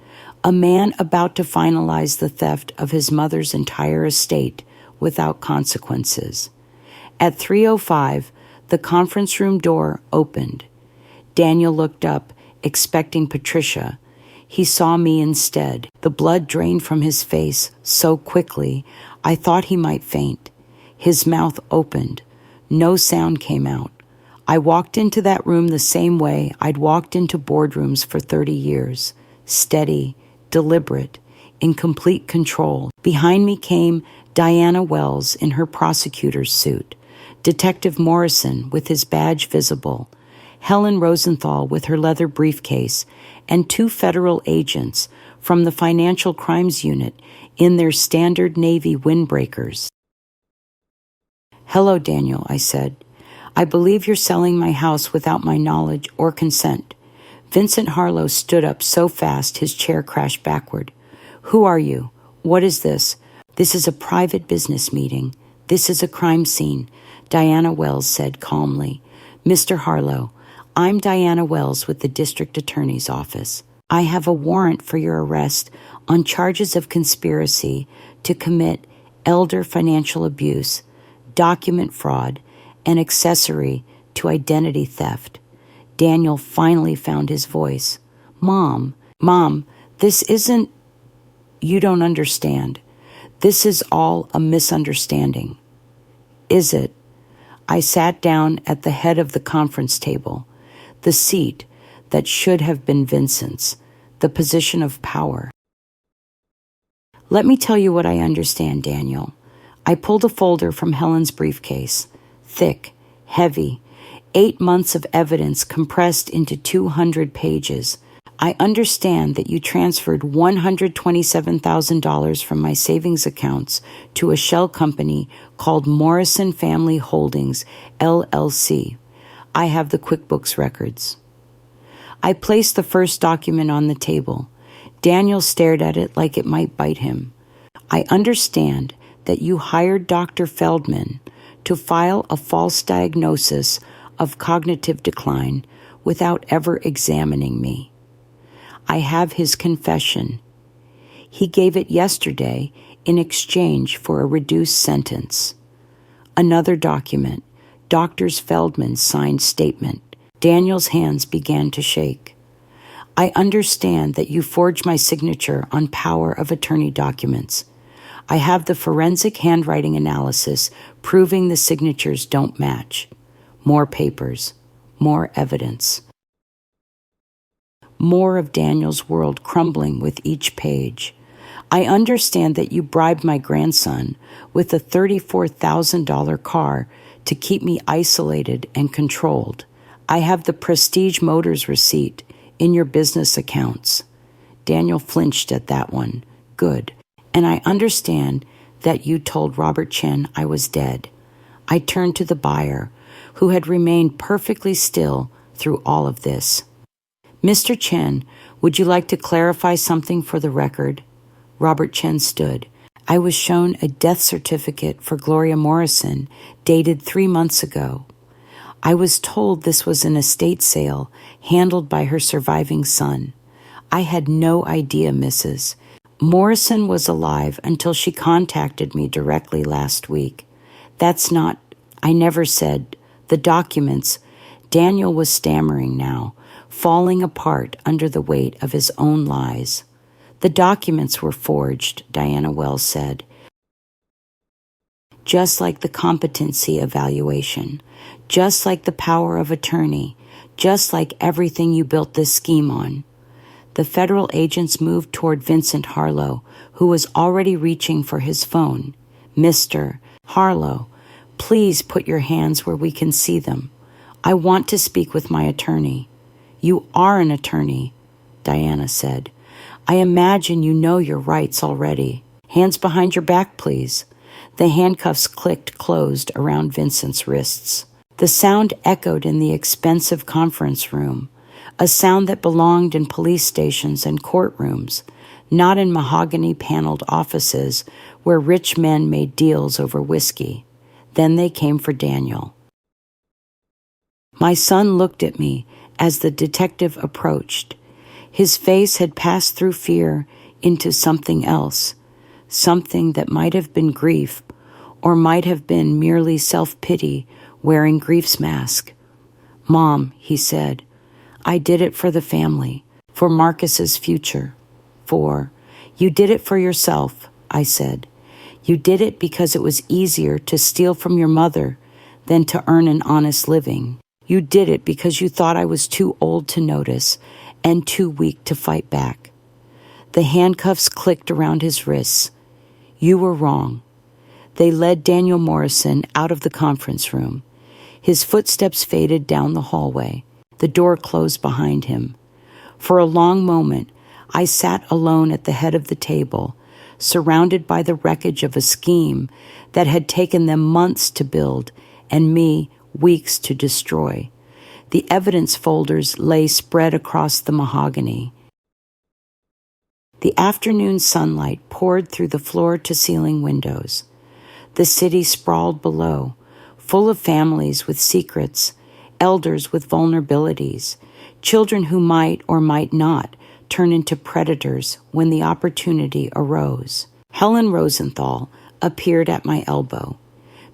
a man about to finalize the theft of his mother's entire estate without consequences. At 3:05, the conference room door opened. Daniel looked up, expecting Patricia. He saw me instead. The blood drained from his face so quickly, I thought he might faint. His mouth opened. No sound came out. I walked into that room the same way I'd walked into boardrooms for 30 years, steady, deliberate, in complete control. Behind me came Diana Wells in her prosecutor's suit, Detective Morrison with his badge visible, Helen Rosenthal with her leather briefcase, and 2 federal agents from the Financial Crimes Unit in their standard Navy windbreakers. "Hello, Daniel," I said. "I believe you're selling my house without my knowledge or consent." Vincent Harlow stood up so fast his chair crashed backward. "Who are you? What is this?" "This is a private business meeting. This is a crime scene," Diana Wells said calmly. "Mr. Harlow, I'm Diana Wells with the District Attorney's Office. I have a warrant for your arrest on charges of conspiracy to commit elder financial abuse, document fraud, and accessory to identity theft." Daniel finally found his voice. Mom, this isn't... You don't understand. This is all a misunderstanding." "Is it?" I sat down at the head of the conference table, the seat that should have been Vincent's, the position of power. "Let me tell you what I understand, Daniel." I pulled a folder from Helen's briefcase, thick, heavy, 8 months of evidence compressed into 200 pages. "I understand that you transferred $127,000 from my savings accounts to a shell company called Morrison Family Holdings, LLC. I have the QuickBooks records." I placed the first document on the table. Daniel stared at it like it might bite him. "I understand that you hired Dr. Feldman to file a false diagnosis of cognitive decline without ever examining me. I have his confession. He gave it yesterday in exchange for a reduced sentence." Another document, Dr. Feldman's signed statement. Daniel's hands began to shake. "I understand that you forged my signature on power of attorney documents. I have the forensic handwriting analysis proving the signatures don't match. More papers, more evidence." More of Daniel's world crumbling with each page. "I understand that you bribed my grandson with a $34,000 car to keep me isolated and controlled. I have the Prestige Motors receipt in your business accounts." Daniel flinched at that one. "Good. And I understand that you told Robert Chen I was dead." I turned to the buyer, who had remained perfectly still through all of this. "Mr. Chen, would you like to clarify something for the record?" Robert Chen stood. "I was shown a death certificate for Gloria Morrison, dated 3 months ago. I was told this was an estate sale handled by her surviving son. I had no idea, Mrs. Morrison was alive until she contacted me directly last week. That's not, I never said, the documents. Daniel was stammering now, falling apart under the weight of his own lies. The documents were forged, Diana Wells said. Just like the competency evaluation, just like the power of attorney, just like everything you built this scheme on. The federal agents moved toward Vincent Harlow, who was already reaching for his phone. Mr. Harlow, please put your hands where we can see them. I want to speak with my attorney. You are an attorney, Diana said. I imagine you know your rights already. Hands behind your back, please. The handcuffs clicked closed around Vincent's wrists. The sound echoed in the expensive conference room, a sound that belonged in police stations and courtrooms, not in mahogany-paneled offices where rich men made deals over whiskey. Then they came for Daniel. My son looked at me as the detective approached. His face had passed through fear into something else, something that might have been grief or might have been merely self-pity wearing grief's mask. Mom, he said, I did it for the family, for Marcus's future, You did it for yourself, I said. You did it because it was easier to steal from your mother than to earn an honest living. You did it because you thought I was too old to notice and too weak to fight back. The handcuffs clicked around his wrists. You were wrong. They led Daniel Morrison out of the conference room. His footsteps faded down the hallway. The door closed behind him. For a long moment, I sat alone at the head of the table, surrounded by the wreckage of a scheme that had taken them months to build and me weeks to destroy. The evidence folders lay spread across the mahogany. The afternoon sunlight poured through the floor-to-ceiling windows. The city sprawled below, full of families with secrets, elders with vulnerabilities, children who might or might not turn into predators when the opportunity arose. Helen Rosenthal appeared at my elbow.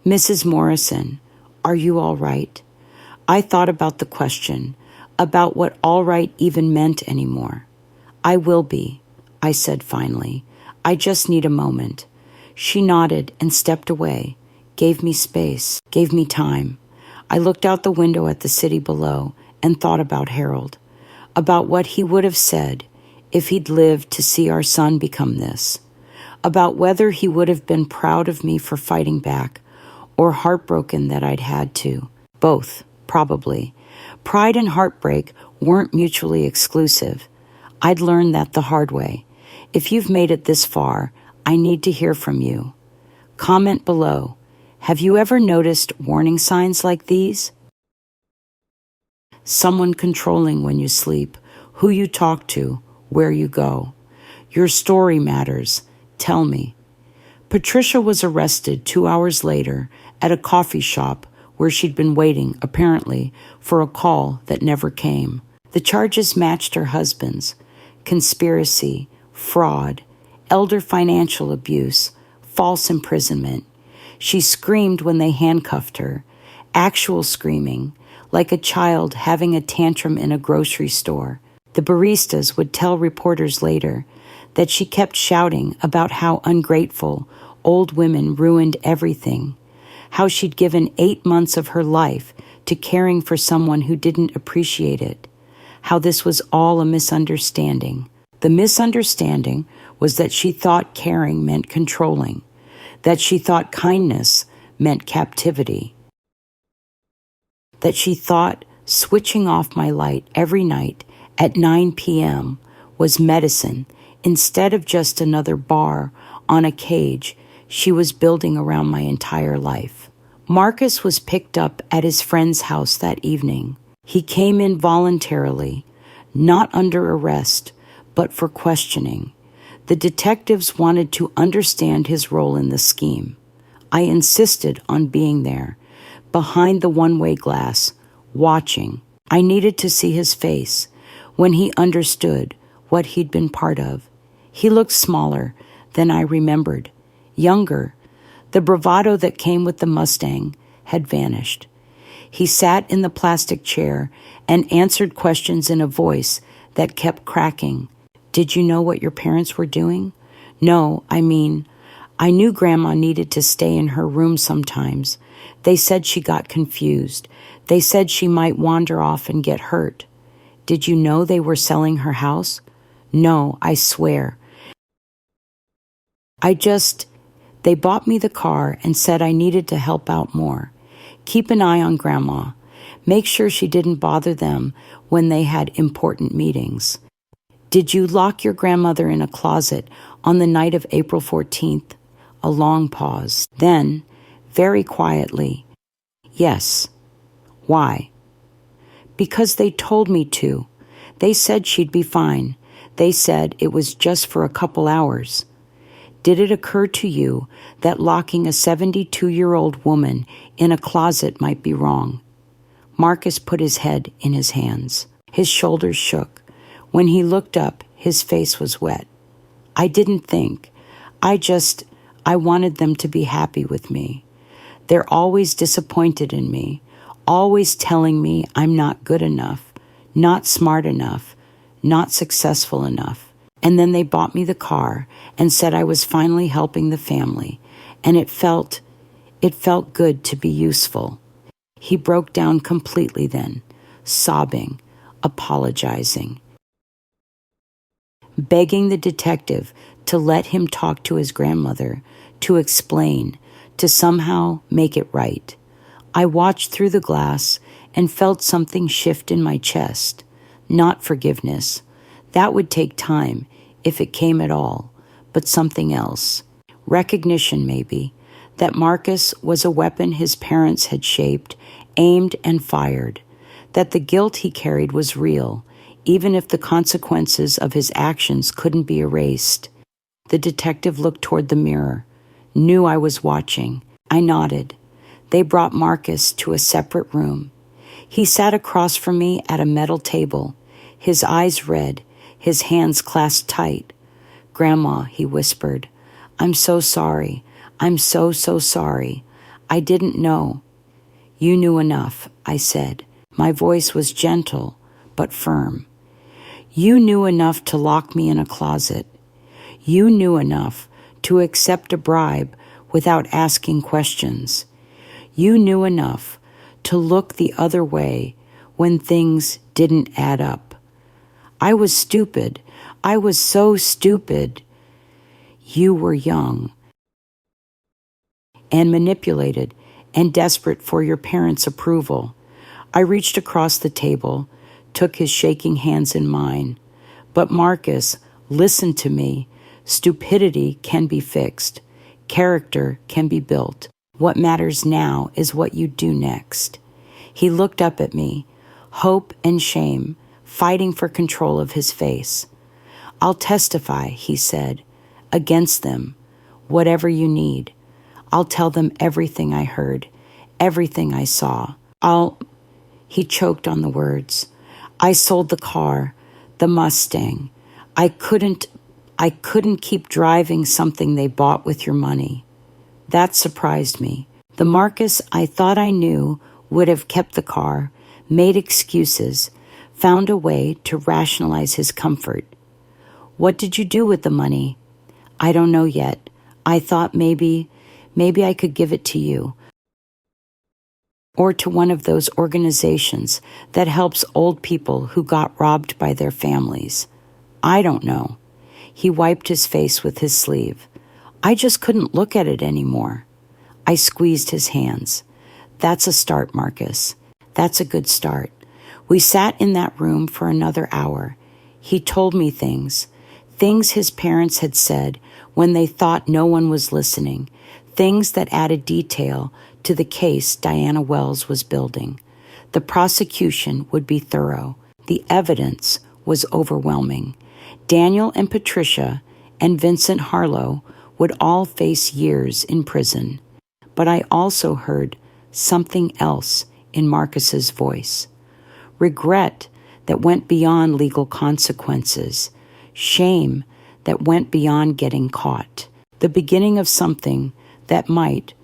Mrs. Morrison, are you all right? I thought about the question, about what all right even meant anymore. I will be, I said finally. I just need a moment. She nodded and stepped away, gave me space, gave me time. I looked out the window at the city below and thought about Harold, about what he would have said if he'd lived to see our son become this, about whether he would have been proud of me for fighting back or heartbroken that I'd had to. Both, probably. Pride and heartbreak weren't mutually exclusive. I'd learned that the hard way. If you've made it this far, I need to hear from you. Comment below. Have you ever noticed warning signs like these? Someone controlling when you sleep, who you talk to, where you go. Your story matters. Tell me. Patricia was arrested 2 hours later at a coffee shop where she'd been waiting, apparently, for a call that never came. The charges matched her husband's: conspiracy, fraud, elder financial abuse, false imprisonment. She screamed when they handcuffed her, actual screaming, like a child having a tantrum in a grocery store. The baristas would tell reporters later that she kept shouting about how ungrateful old women ruined everything, how she'd given 8 months of her life to caring for someone who didn't appreciate it, how this was all a misunderstanding. The misunderstanding was that she thought caring meant controlling, that she thought kindness meant captivity, that she thought switching off my light every night at 9 p.m. was medicine instead of just another bar on a cage she was building around my entire life. Marcus was picked up at his friend's house that evening. He came in voluntarily, not under arrest, but for questioning. The detectives wanted to understand his role in the scheme. I insisted on being there, behind the one-way glass, watching. I needed to see his face when he understood what he'd been part of. He looked smaller than I remembered, younger. The bravado that came with the Mustang had vanished. He sat in the plastic chair and answered questions in a voice that kept cracking. Did you know what your parents were doing? No, I knew Grandma needed to stay in her room sometimes. They said she got confused. They said she might wander off and get hurt. Did you know they were selling her house? No, I swear. They bought me the car and said I needed to help out more. Keep an eye on Grandma. Make sure she didn't bother them when they had important meetings. Did you lock your grandmother in a closet on the night of April 14th? A long pause. Then, very quietly, yes. Why? Because they told me to. They said she'd be fine. They said it was just for a couple hours. Did it occur to you that locking a 72-year-old woman in a closet might be wrong? Marcus put his head in his hands. His shoulders shook. When he looked up, his face was wet. I didn't think. I wanted them to be happy with me. They're always disappointed in me, always telling me I'm not good enough, not smart enough, not successful enough. And then they bought me the car and said I was finally helping the family, and it felt good to be useful. He broke down completely then, sobbing, apologizing, begging the detective to let him talk to his grandmother, to explain, to somehow make it right. I watched through the glass and felt something shift in my chest. Not forgiveness. That would take time, if it came at all, but something else. Recognition, maybe, that Marcus was a weapon his parents had shaped, aimed, and fired, that the guilt he carried was real, even if the consequences of his actions couldn't be erased. The detective looked toward the mirror, knew I was watching. I nodded. They brought Marcus to a separate room. He sat across from me at a metal table, his eyes red, his hands clasped tight. Grandma, he whispered, I'm so sorry. I'm so sorry. I didn't know. You knew enough, I said. My voice was gentle, but firm. You knew enough to lock me in a closet. You knew enough to accept a bribe without asking questions. You knew enough to look the other way when things didn't add up. I was stupid. I was so stupid. You were young and manipulated and desperate for your parents' approval. I reached across the table, took his shaking hands in mine. But Marcus, listen to me. Stupidity can be fixed. Character can be built. What matters now is what you do next. He looked up at me, hope and shame fighting for control of his face. I'll testify, he said, against them, whatever you need. I'll tell them everything I heard, everything I saw. He choked on the words. I sold the car, the Mustang. I couldn't keep driving something they bought with your money. That surprised me. The Marcus I thought I knew would have kept the car, made excuses, found a way to rationalize his comfort. What did you do with the money? I don't know yet. I thought maybe I could give it to you. Or to one of those organizations that helps old people who got robbed by their families. I don't know. He wiped his face with his sleeve. I just couldn't look at it anymore. I squeezed his hands. That's a start, Marcus. That's a good start. We sat in that room for another hour. He told me things his parents had said when they thought no one was listening, things that added detail to the case Diana Wells was building. The prosecution would be thorough. The evidence was overwhelming. Daniel and Patricia and Vincent Harlow would all face years in prison. But I also heard something else in Marcus's voice. Regret that went beyond legal consequences. shame that went beyond getting caught, the beginning of something that might,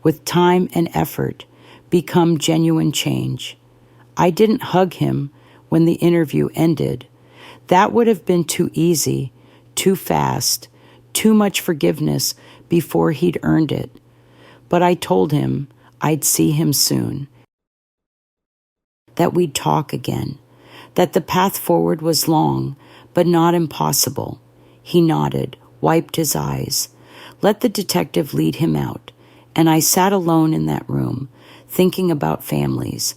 with time and effort, become genuine change. I didn't hug him when the interview ended. That would have been too easy, too fast, too much forgiveness before he'd earned it. But I told him I'd see him soon, that we'd talk again, that the path forward was long, but not impossible. He nodded, wiped his eyes, let the detective lead him out, and I sat alone in that room, thinking about families,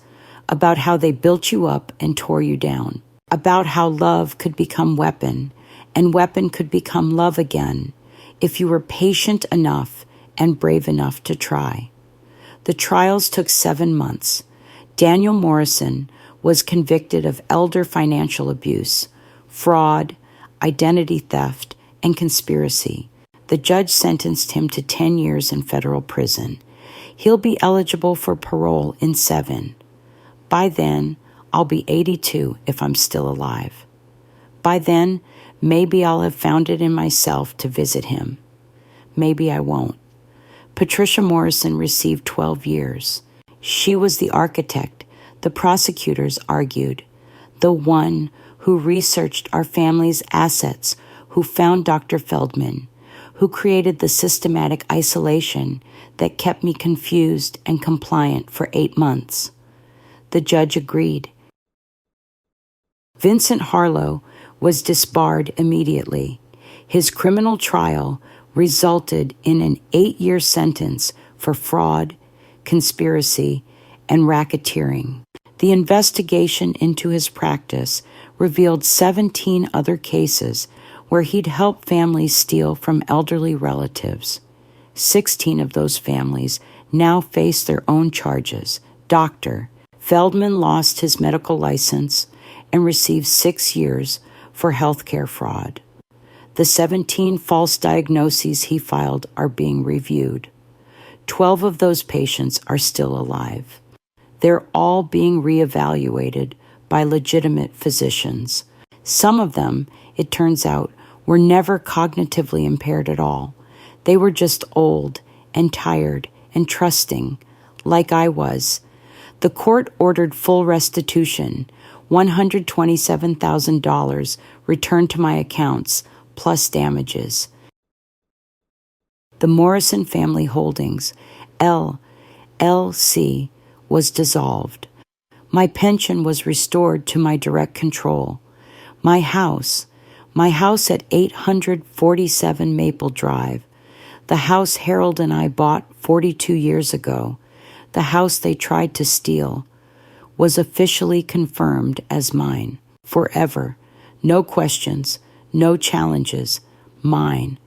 about how they built you up and tore you down, about how love could become weapon, and weapon could become love again, if you were patient enough and brave enough to try. The trials took 7 months. Daniel Morrison was convicted of elder financial abuse, fraud, identity theft, and conspiracy. The judge sentenced him to 10 years in federal prison. He'll be eligible for parole in 7. By then, I'll be 82 if I'm still alive. By then, maybe I'll have found it in myself to visit him. Maybe I won't. Patricia Morrison received 12 years. She was the architect, the prosecutors argued, the one who researched our family's assets, who found Dr. Feldman, who created the systematic isolation that kept me confused and compliant for 8 months. The judge agreed. Vincent Harlow was disbarred immediately. His criminal trial resulted in an 8-year sentence for fraud, conspiracy, and racketeering. The investigation into his practice revealed 17 other cases where he'd helped families steal from elderly relatives. 16 of those families now face their own charges. Dr. Feldman lost his medical license and received 6 years for healthcare fraud. The 17 false diagnoses he filed are being reviewed. 12 of those patients are still alive. They're all being reevaluated by legitimate physicians. Some of them, it turns out, were never cognitively impaired at all. They were just old and tired and trusting, like I was. The court ordered full restitution, $127,000 returned to my accounts, plus damages. The Morrison Family Holdings, LLC, was dissolved. My pension was restored to my direct control. My house at 847 Maple Drive, the house Harold and I bought 42 years ago, the house they tried to steal, was officially confirmed as mine, forever. No questions, no challenges, mine.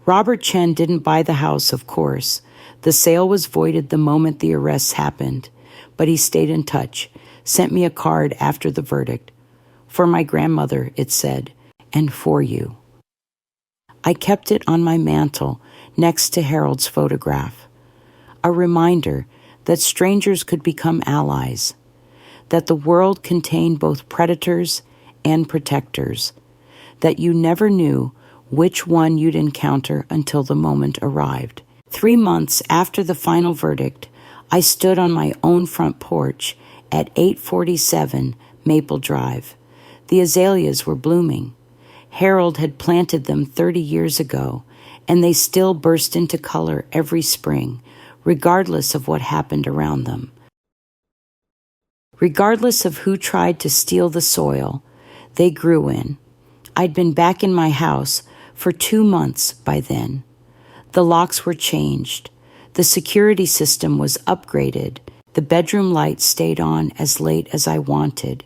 Robert Chen didn't buy the house, of course. The sale was voided the moment the arrests happened, but he stayed in touch, sent me a card after the verdict. For my grandmother, it said, and for you. I kept it on my mantle next to Harold's photograph. A reminder that strangers could become allies, that the world contained both predators and protectors, that you never knew which one you'd encounter until the moment arrived. 3 months after the final verdict, I stood on my own front porch at 847 Maple Drive. The azaleas were blooming. Harold had planted them 30 years ago, and they still burst into color every spring, regardless of what happened around them. Regardless of who tried to steal the soil, they grew in. I'd been back in my house for 2 months by then. The locks were changed. The security system was upgraded. The bedroom light stayed on as late as I wanted.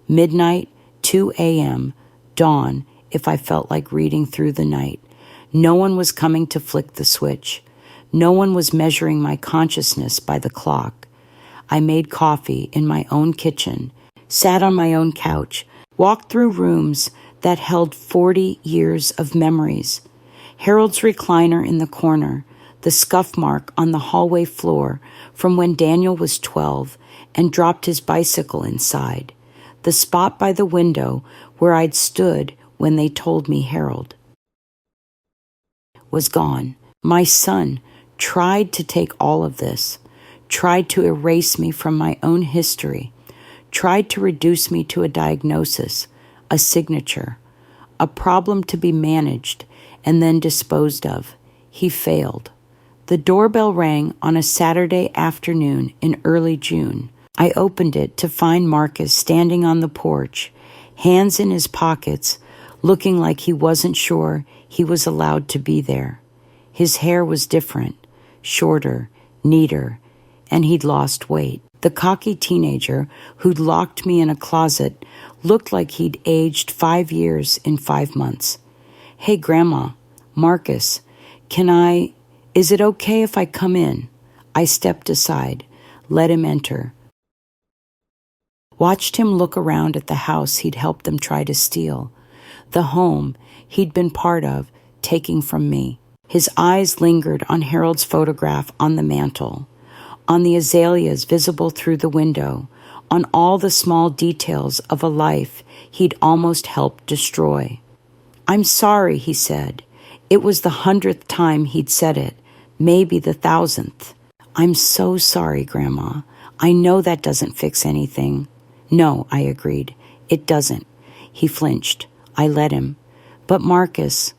Midnight, 2 a.m., dawn, if I felt like reading through the night. No one was coming to flick the switch. No one was measuring my consciousness by the clock. I made coffee in my own kitchen, sat on my own couch, walked through rooms that held 40 years of memories. Harold's recliner in the corner, the scuff mark on the hallway floor from when Daniel was 12 and dropped his bicycle inside, the spot by the window where I'd stood when they told me Harold was gone. My son tried to take all of this, tried to erase me from my own history, tried to reduce me to a diagnosis, a signature, a problem to be managed and then disposed of. He failed. The doorbell rang on a Saturday afternoon in early June. I opened it to find Marcus standing on the porch, hands in his pockets, looking like he wasn't sure he was allowed to be there. His hair was different, shorter, neater, and he'd lost weight. The cocky teenager who'd locked me in a closet looked like he'd aged 5 years in 5 months. "Hey, Grandma, Marcus, is it okay if I come in?" I stepped aside, let him enter. Watched him look around at the house he'd helped them try to steal, the home he'd been part of, taking from me. His eyes lingered on Harold's photograph on the mantel, on the azaleas visible through the window, on all the small details of a life he'd almost helped destroy. "I'm sorry," he said. It was the 100th time he'd said it, maybe the 1,000th. "I'm so sorry, Grandma. I know that doesn't fix anything." "No," I agreed. "It doesn't." He flinched. I let him. "But Marcus,"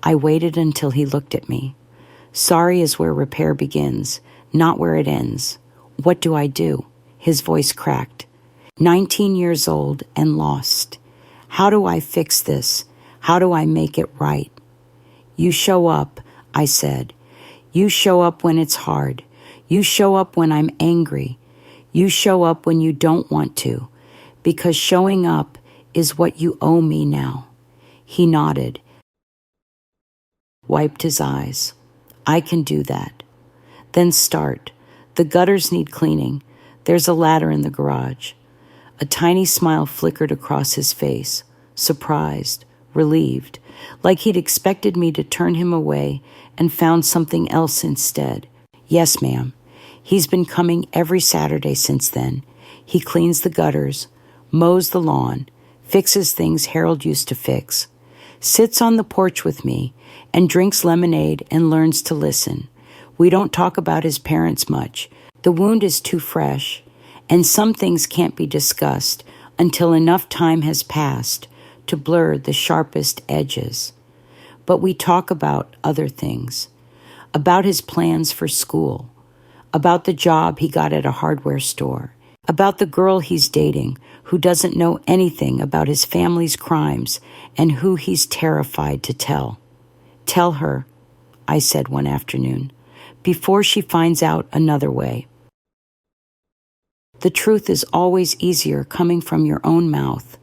I waited until he looked at me. "Sorry is where repair begins, not where it ends. What do I do?" His voice cracked. 19 years old and lost. How do I fix this? How do I make it right? "You show up," I said. "You show up when it's hard. You show up when I'm angry. You show up when you don't want to, because showing up is what you owe me now." He nodded, wiped his eyes. "I can do that." "Then start. The gutters need cleaning. There's a ladder in the garage." A tiny smile flickered across his face, surprised, relieved, like he'd expected me to turn him away and found something else instead. "Yes, ma'am. He's been coming every Saturday since then. He cleans the gutters, mows the lawn, fixes things Harold used to fix, sits on the porch with me, and drinks lemonade and learns to listen. We don't talk about his parents much. The wound is too fresh, and some things can't be discussed until enough time has passed to blur the sharpest edges. But we talk about other things, about his plans for school, about the job he got at a hardware store, about the girl he's dating who doesn't know anything about his family's crimes and who he's terrified to tell. "Tell her," I said one afternoon, "before she finds out another way. The truth is always easier coming from your own mouth."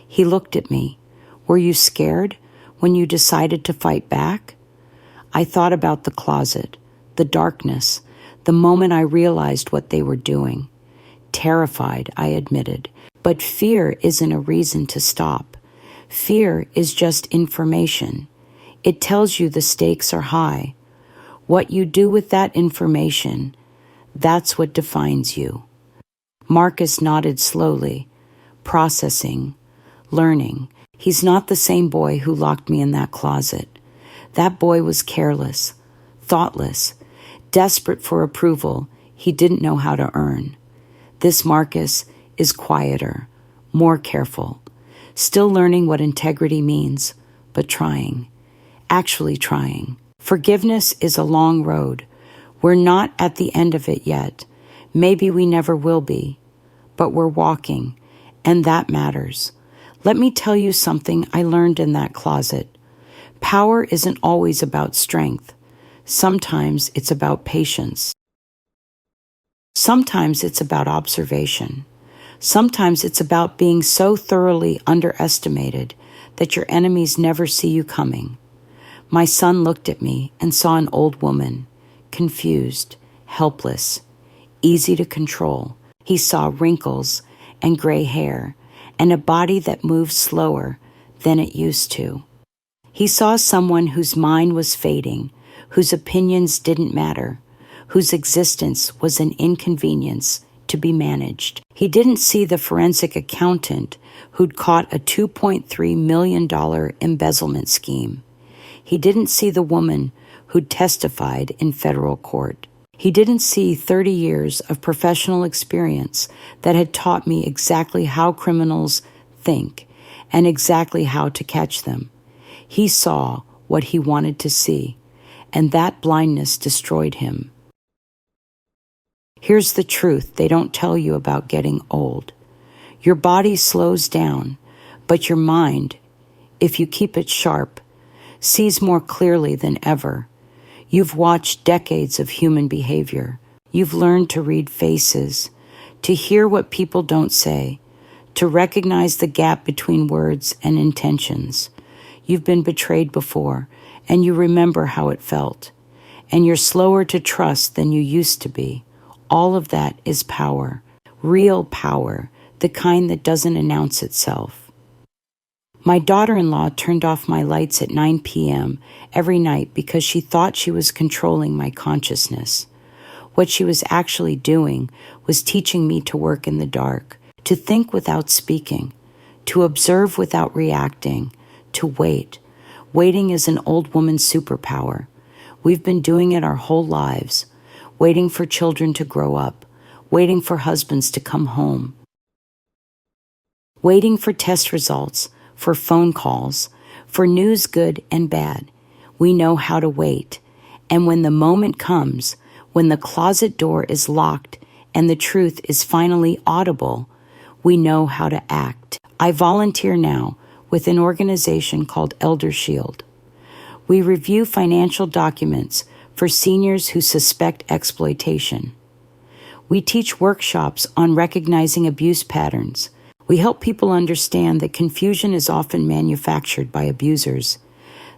He looked at me. "Were you scared when you decided to fight back?" I thought about the closet, the darkness, the moment I realized what they were doing. Terrified, I admitted, but fear isn't a reason to stop. Fear is just information. It tells you the stakes are high. What you do with that information, that's what defines you. Marcus nodded slowly, processing, learning. He's not the same boy who locked me in that closet. That boy was careless, thoughtless, desperate for approval he didn't know how to earn. This Marcus is quieter, more careful, still learning what integrity means, but trying, actually trying. Forgiveness is a long road. We're not at the end of it yet. Maybe we never will be, but we're walking, and that matters. Let me tell you something I learned in that closet. Power isn't always about strength. Sometimes it's about patience. Sometimes it's about observation. Sometimes it's about being so thoroughly underestimated that your enemies never see you coming. My son looked at me and saw an old woman, confused, helpless, easy to control. He saw wrinkles and gray hair and a body that moved slower than it used to. He saw someone whose mind was fading, whose opinions didn't matter, whose existence was an inconvenience to be managed. He didn't see the forensic accountant who'd caught a $2.3 million embezzlement scheme. He didn't see the woman who'd testified in federal court. He didn't see 30 years of professional experience that had taught me exactly how criminals think and exactly how to catch them. He saw what he wanted to see, and that blindness destroyed him. Here's the truth they don't tell you about getting old. Your body slows down, but your mind, if you keep it sharp, sees more clearly than ever. You've watched decades of human behavior. You've learned to read faces, to hear what people don't say, to recognize the gap between words and intentions. You've been betrayed before, and you remember how it felt. And you're slower to trust than you used to be. All of that is power, real power, the kind that doesn't announce itself. My daughter-in-law turned off my lights at 9 p.m. every night because she thought she was controlling my consciousness. What she was actually doing was teaching me to work in the dark, to think without speaking, to observe without reacting, to wait. Waiting is an old woman's superpower. We've been doing it our whole lives, waiting for children to grow up, waiting for husbands to come home, waiting for test results, for phone calls, for news good and bad. We know how to wait. And when the moment comes, when the closet door is locked and the truth is finally audible, we know how to act. I volunteer now with an organization called Elder Shield. We review financial documents for seniors who suspect exploitation. We teach workshops on recognizing abuse patterns. We help people understand that confusion is often manufactured by abusers,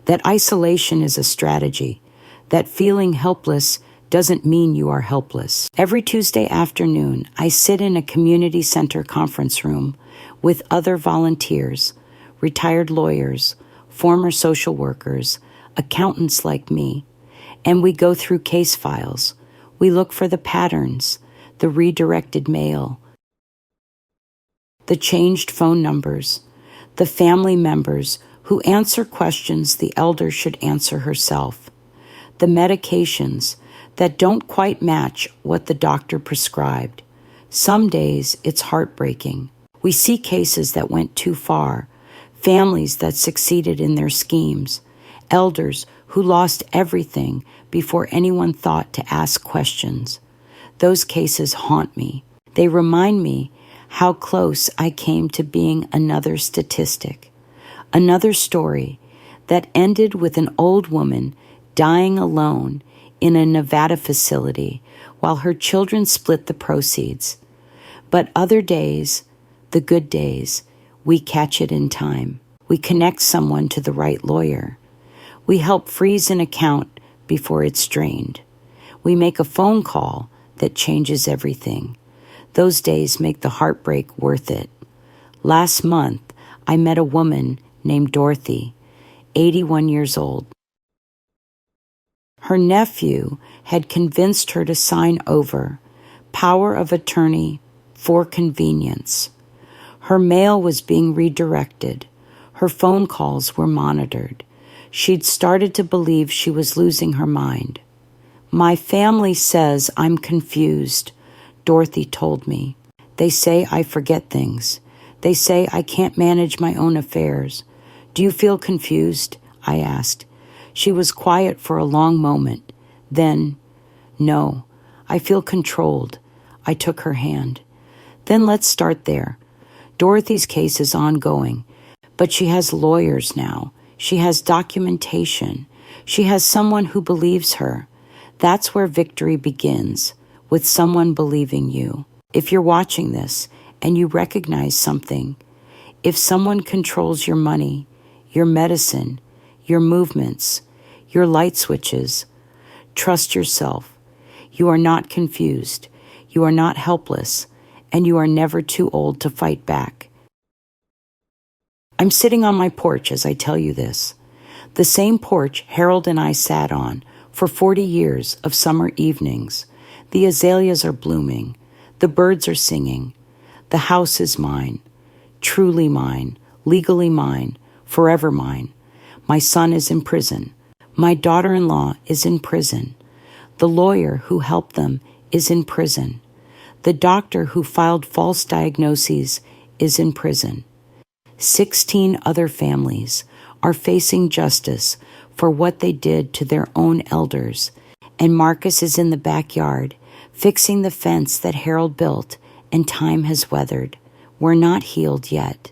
that isolation is a strategy, that feeling helpless doesn't mean you are helpless. Every Tuesday afternoon, I sit in a community center conference room with other volunteers, retired lawyers, former social workers, accountants like me, and we go through case files. We look for the patterns, the redirected mail, the changed phone numbers, the family members who answer questions the elder should answer herself, the medications that don't quite match what the doctor prescribed. Some days it's heartbreaking. We see cases that went too far, families that succeeded in their schemes, elders who lost everything before anyone thought to ask questions. Those cases haunt me. They remind me how close I came to being another statistic, another story that ended with an old woman dying alone in a Nevada facility while her children split the proceeds. But other days, the good days, we catch it in time. We connect someone to the right lawyer. We help freeze an account before it's drained. We make a phone call that changes everything. Those days make the heartbreak worth it. Last month, I met a woman named Dorothy, 81 years old. Her nephew had convinced her to sign over power of attorney for convenience. Her mail was being redirected. Her phone calls were monitored. She'd started to believe she was losing her mind. My family says I'm confused, Dorothy told me. They say I forget things. They say I can't manage my own affairs. Do you feel confused? I asked. She was quiet for a long moment. Then, no, I feel controlled. I took her hand. Then let's start there. Dorothy's case is ongoing, but she has lawyers now. She has documentation. She has someone who believes her. That's where victory begins, with someone believing you. If you're watching this and you recognize something, if someone controls your money, your medicine, your movements, your light switches, trust yourself. You are not confused. You are not helpless, and you are never too old to fight back. I'm sitting on my porch as I tell you this. The same porch Harold and I sat on for 40 years of summer evenings. The azaleas are blooming. The birds are singing. The house is mine, truly mine, legally mine, forever mine. My son is in prison. My daughter-in-law is in prison. The lawyer who helped them is in prison. The doctor who filed false diagnoses is in prison. 16 other families are facing justice for what they did to their own elders, and Marcus is in the backyard fixing the fence that Harold built and time has weathered. We're not healed yet.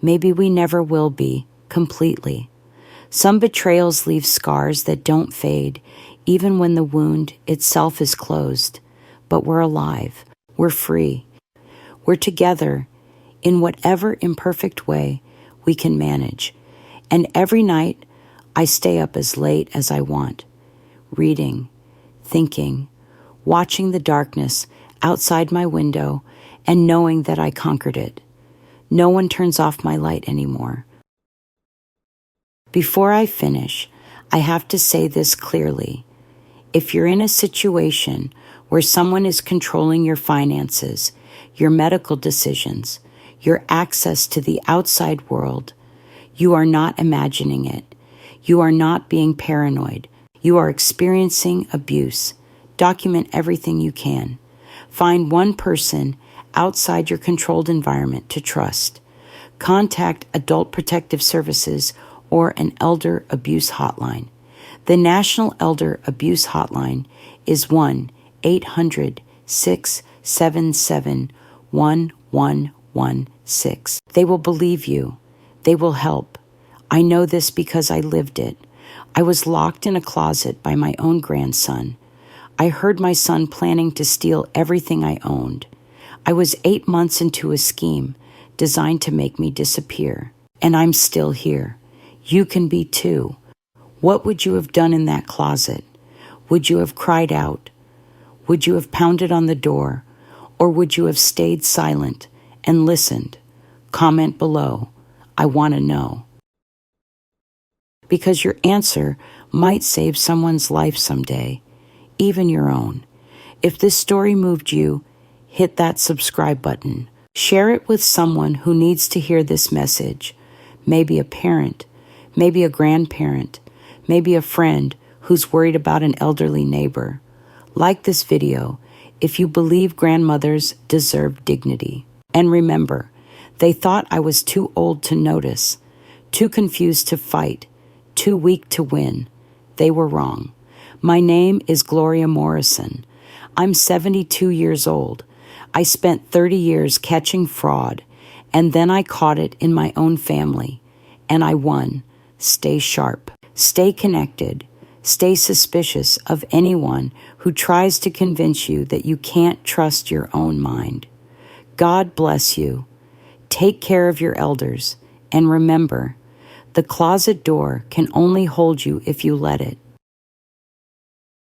Maybe we never will be completely. Some betrayals leave scars that don't fade, even when the wound itself is closed. But we're alive. We're free. We're together in whatever imperfect way we can manage. And every night, I stay up as late as I want, reading, thinking, watching the darkness outside my window and knowing that I conquered it. No one turns off my light anymore. Before I finish, I have to say this clearly. If you're in a situation where someone is controlling your finances, your medical decisions, your access to the outside world, you are not imagining it. You are not being paranoid. You are experiencing abuse. Document everything you can. Find one person outside your controlled environment to trust. Contact Adult Protective Services or an elder abuse hotline. The National Elder Abuse Hotline is 1-800-677-1116. They will believe you. They will help. I know this because I lived it. I was locked in a closet by my own grandson. I heard my son planning to steal everything I owned. I was 8 months into a scheme designed to make me disappear, and I'm still here. You can be too. What would you have done in that closet? Would you have cried out? Would you have pounded on the door? Or would you have stayed silent and listened? Comment below. I want to know. Because your answer might save someone's life someday, even your own. If this story moved you, hit that subscribe button. Share it with someone who needs to hear this message. Maybe a parent, maybe a grandparent, maybe a friend who's worried about an elderly neighbor. Like this video if you believe grandmothers deserve dignity. And remember, they thought I was too old to notice, too confused to fight, too weak to win. They were wrong. My name is Gloria Morrison. I'm 72 years old. I spent 30 years catching fraud, and then I caught it in my own family, and I won. Stay sharp. Stay connected. Stay suspicious of anyone who tries to convince you that you can't trust your own mind. God bless you. Take care of your elders, and remember, the closet door can only hold you if you let it.